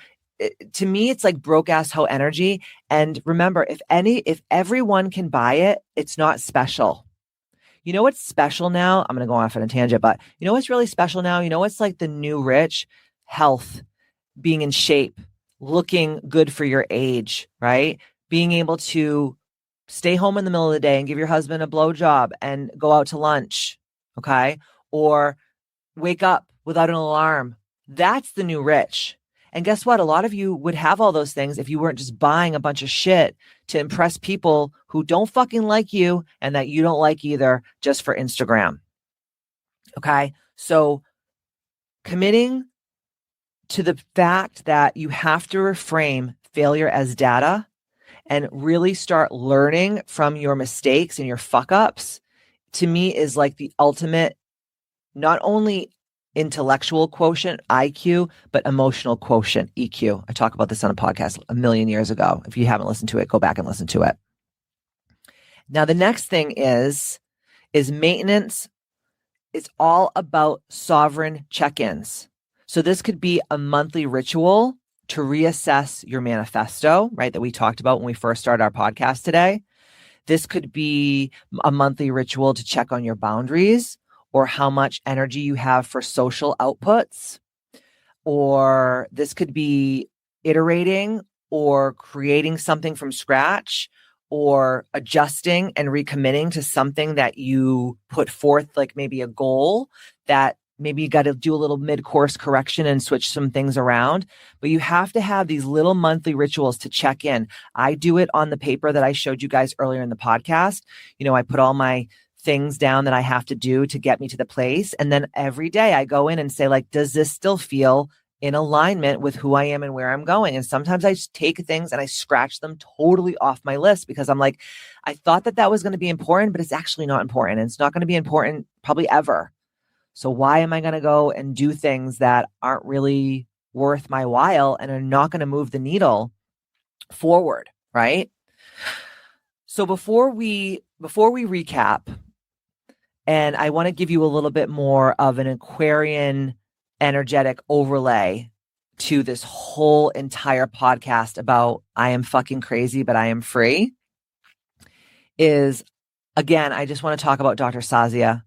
To me, it's like broke ass hoe energy. And remember, if everyone can buy it, it's not special. You know what's special now? I'm going to go off on a tangent, but you know what's really special now? You know what's like the new rich? Health, being in shape, looking good for your age, right? Being able to stay home in the middle of the day and give your husband a blowjob and go out to lunch. Okay. Or wake up without an alarm. That's the new rich. And guess what? A lot of you would have all those things if you weren't just buying a bunch of shit to impress people who don't fucking like you and that you don't like either, just for Instagram. Okay. So committing to the fact that you have to reframe failure as data and really start learning from your mistakes and your fuck ups, to me is like the ultimate, not only intellectual quotient, IQ, but emotional quotient, EQ. I talk about this on a podcast a million years ago. If you haven't listened to it, go back and listen to it. Now, the next thing is maintenance. It's all about sovereign check-ins. So this could be a monthly ritual to reassess your manifesto, right? That we talked about when we first started our podcast today. This could be a monthly ritual to check on your boundaries or how much energy you have for social outputs. Or this could be iterating or creating something from scratch or adjusting and recommitting to something that you put forth, like maybe a goal that maybe you got to do a little mid-course correction and switch some things around. But you have to have these little monthly rituals to check in. I do it on the paper that I showed you guys earlier in the podcast. You know, I put all my things down that I have to do to get me to the place. And then every day I go in and say, like, does this still feel in alignment with who I am and where I'm going? And sometimes I just take things and I scratch them totally off my list because I'm like, I thought that was going to be important, but it's actually not important. And it's not going to be important probably ever. So why am I going to go and do things that aren't really worth my while and are not going to move the needle forward, right? So before we recap, and I want to give you a little bit more of an Aquarian energetic overlay to this whole entire podcast about I am fucking crazy, but I am free, is, again, I just want to talk about Dr. Sazia.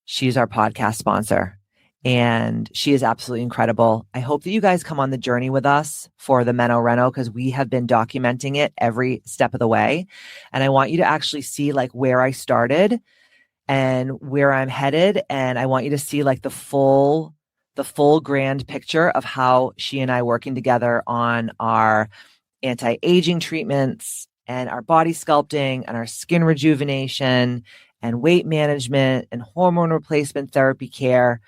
She's our podcast sponsor, and she is absolutely incredible. I hope that you guys come on the journey with us for the Meno Reno, because we have been documenting it every step of the way. And I want you to actually see like where I started and where I'm headed. And I want you to see like the full grand picture of how she and I working together on our anti-aging treatments and our body sculpting and our skin rejuvenation and weight management and hormone replacement therapy care,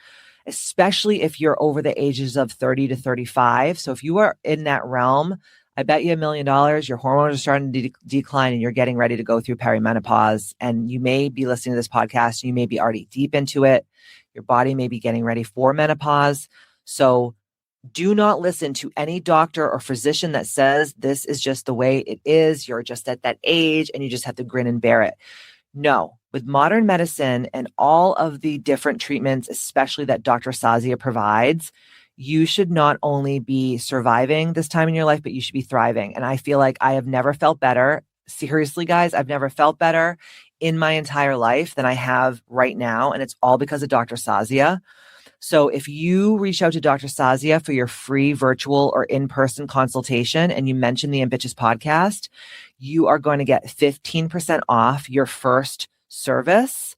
especially if you're over the ages of 30 to 35. So if you are in that realm, I bet you $1 million, your hormones are starting to decline and you're getting ready to go through perimenopause. And you may be listening to this podcast, you may be already deep into it. Your body may be getting ready for menopause. So do not listen to any doctor or physician that says this is just the way it is. You're just at that age and you just have to grin and bear it. No, with modern medicine and all of the different treatments, especially that Dr. Sazia provides, you should not only be surviving this time in your life, but you should be thriving. And I feel like I have never felt better. Seriously, guys, I've never felt better in my entire life than I have right now. And it's all because of Dr. Sazia. So if you reach out to Dr. Sazia for your free virtual or in-person consultation and you mention the Ambitchious Podcast, you are going to get 15% off your first service.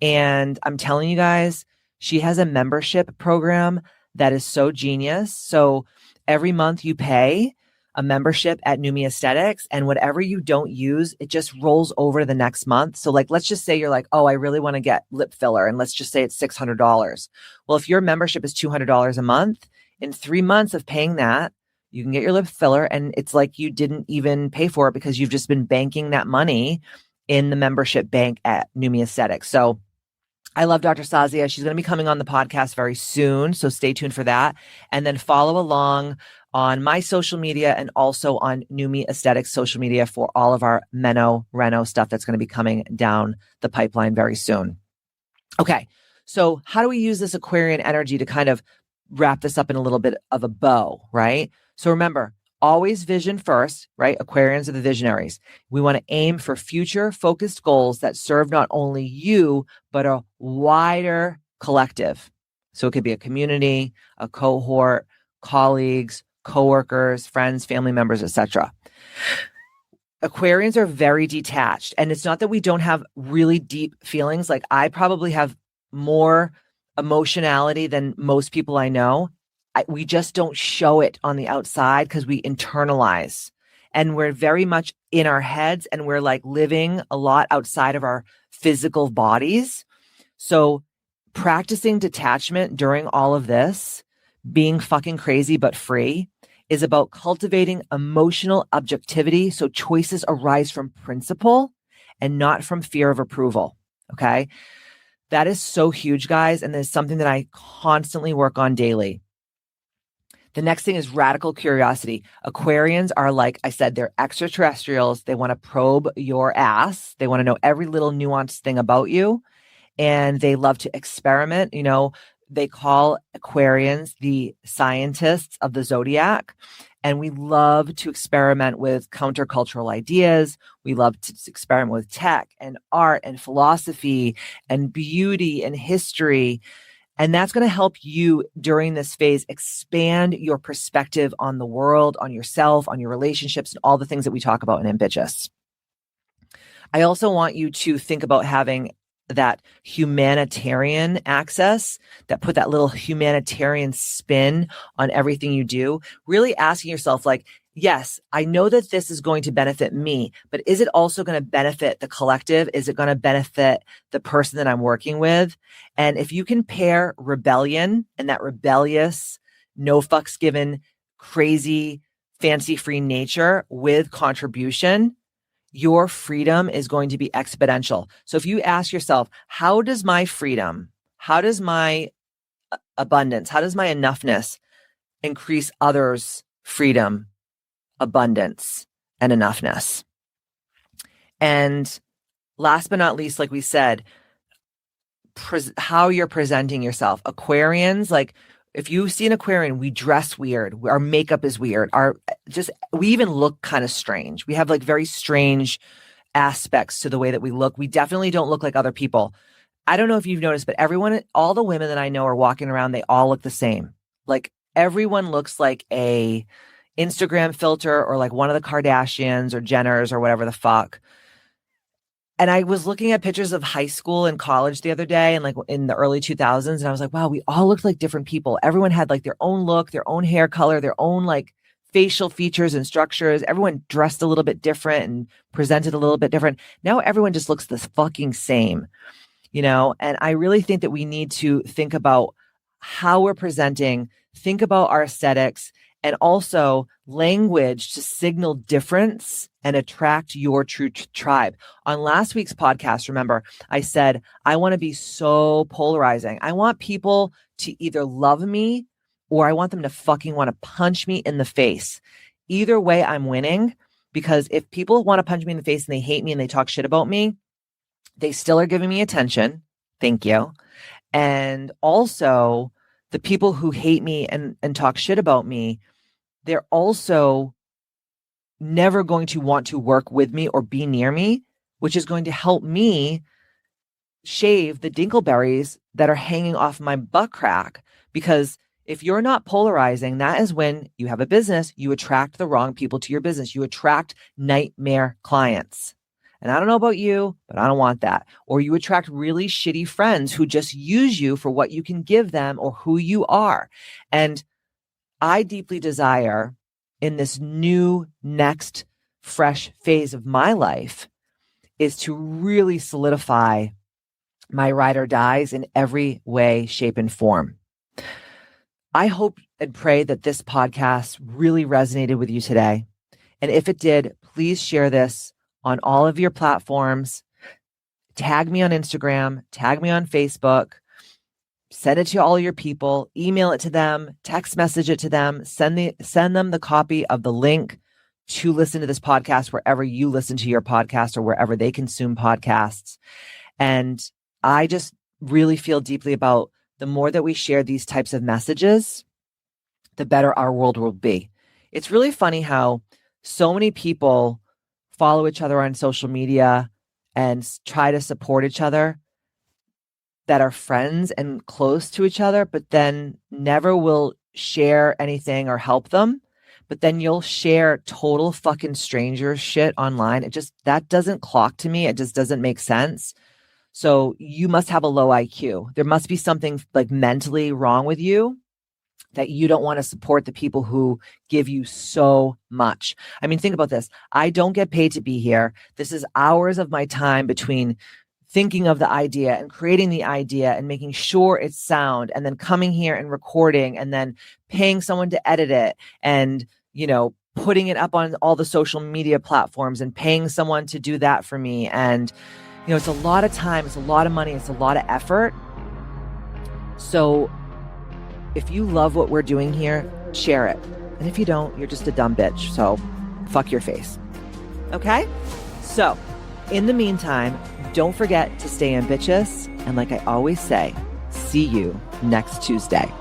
And I'm telling you guys, she has a membership program that is so genius. So every month you pay a membership at Numi Aesthetics, and whatever you don't use, it just rolls over to the next month. So like, let's just say you're like, oh, I really want to get lip filler. And let's just say it's $600. Well, if your membership is $200 a month, in 3 months of paying that, you can get your lip filler. And it's like you didn't even pay for it because you've just been banking that money in the membership bank at Numi Aesthetics. So I love Dr. Sazia. She's going to be coming on the podcast very soon. So stay tuned for that. And then follow along on my social media and also on Numi Aesthetics social media for all of our Meno Reno stuff that's going to be coming down the pipeline very soon. Okay. So how do we use this Aquarian energy to kind of wrap this up in a little bit of a bow, right? So remember, always vision first, right? Aquarians are the visionaries. We want to aim for future focused goals that serve not only you, but a wider collective. So it could be a community, a cohort, colleagues, coworkers, friends, family members, etc. Aquarians are very detached. And it's not that we don't have really deep feelings. Like I probably have more emotionality than most people I know. We just don't show it on the outside because we internalize. And we're very much in our heads and we're like living a lot outside of our physical bodies. So practicing detachment during all of this, being fucking crazy but free, is about cultivating emotional objectivity. So choices arise from principle and not from fear of approval. Okay. That is so huge, guys. And there's something that I constantly work on daily. The next thing is radical curiosity. Aquarians are, like I said, they're extraterrestrials. They want to probe your ass. They want to know every little nuanced thing about you. And they love to experiment. You know, they call Aquarians the scientists of the zodiac. And we love to experiment with countercultural ideas. We love to experiment with tech and art and philosophy and beauty and history. And that's going to help you during this phase expand your perspective on the world, on yourself, on your relationships, and all the things that we talk about in Ambitchious. I also want you to think about having that humanitarian access, that put that little humanitarian spin on everything you do, really asking yourself, like, yes, I know that this is going to benefit me, but is it also going to benefit the collective? Is it going to benefit the person that I'm working with? And if you can pair rebellion and that rebellious, no fucks given, crazy, fancy free nature with contribution, your freedom is going to be exponential. So if you ask yourself, how does my freedom, how does my abundance, how does my enoughness increase others' freedom, abundance, and enoughness? And last but not least, like we said, how you're presenting yourself. Aquarians, like if you see an Aquarian, we dress weird. Our makeup is weird. We even look kind of strange. We have like very strange aspects to the way that we look. We definitely don't look like other people. I don't know if you've noticed, but all the women that I know are walking around, they all look the same. Like everyone looks like a Instagram filter or like one of the Kardashians or Jenners or whatever the fuck. And I was looking at pictures of high school and college the other day and like in the early 2000s. And I was like, wow, we all looked like different people. Everyone had like their own look, their own hair color, their own like facial features and structures. Everyone dressed a little bit different and presented a little bit different. Now everyone just looks the fucking same, you know? And I really think that we need to think about how we're presenting, think about our aesthetics, and also language to signal difference and attract your true tribe. On last week's podcast, remember, I said, I want to be so polarizing. I want people to either love me or I want them to fucking want to punch me in the face. Either way, I'm winning, because if people want to punch me in the face and they hate me and they talk shit about me, they still are giving me attention. Thank you. And also the people who hate me and talk shit about me, they're also never going to want to work with me or be near me, which is going to help me shave the dingleberries that are hanging off my butt crack. Because if you're not polarizing, that is when you have a business, you attract the wrong people to your business. You attract nightmare clients. And I don't know about you, but I don't want that. Or you attract really shitty friends who just use you for what you can give them or who you are. And I deeply desire, in this new next fresh phase of my life, is to really solidify my ride or dies in every way, shape, and form. I hope and pray that this podcast really resonated with you today. And if it did, please share this on all of your platforms. Tag me on Instagram, tag me on Facebook, send it to all your people, email it to them, text message it to them, send them the copy of the link to listen to this podcast wherever you listen to your podcast or wherever they consume podcasts. And I just really feel deeply about the more that we share these types of messages, the better our world will be. It's really funny how so many people follow each other on social media and try to support each other that are friends and close to each other, but then never will share anything or help them. but then you'll share total fucking stranger shit online. That doesn't clock to me. It just doesn't make sense. So you must have a low IQ. There must be something like mentally wrong with you that you don't want to support the people who give you so much. I mean, think about this. I don't get paid to be here. This is hours of my time between thinking of the idea and creating the idea and making sure it's sound, and then coming here and recording, and then paying someone to edit it, and, putting it up on all the social media platforms and paying someone to do that for me. And, it's a lot of time, it's a lot of money, it's a lot of effort. So if you love what we're doing here, share it. And if you don't, you're just a dumb bitch. So fuck your face. Okay? So in the meantime, don't forget to stay ambitious. And like I always say, see you next Tuesday.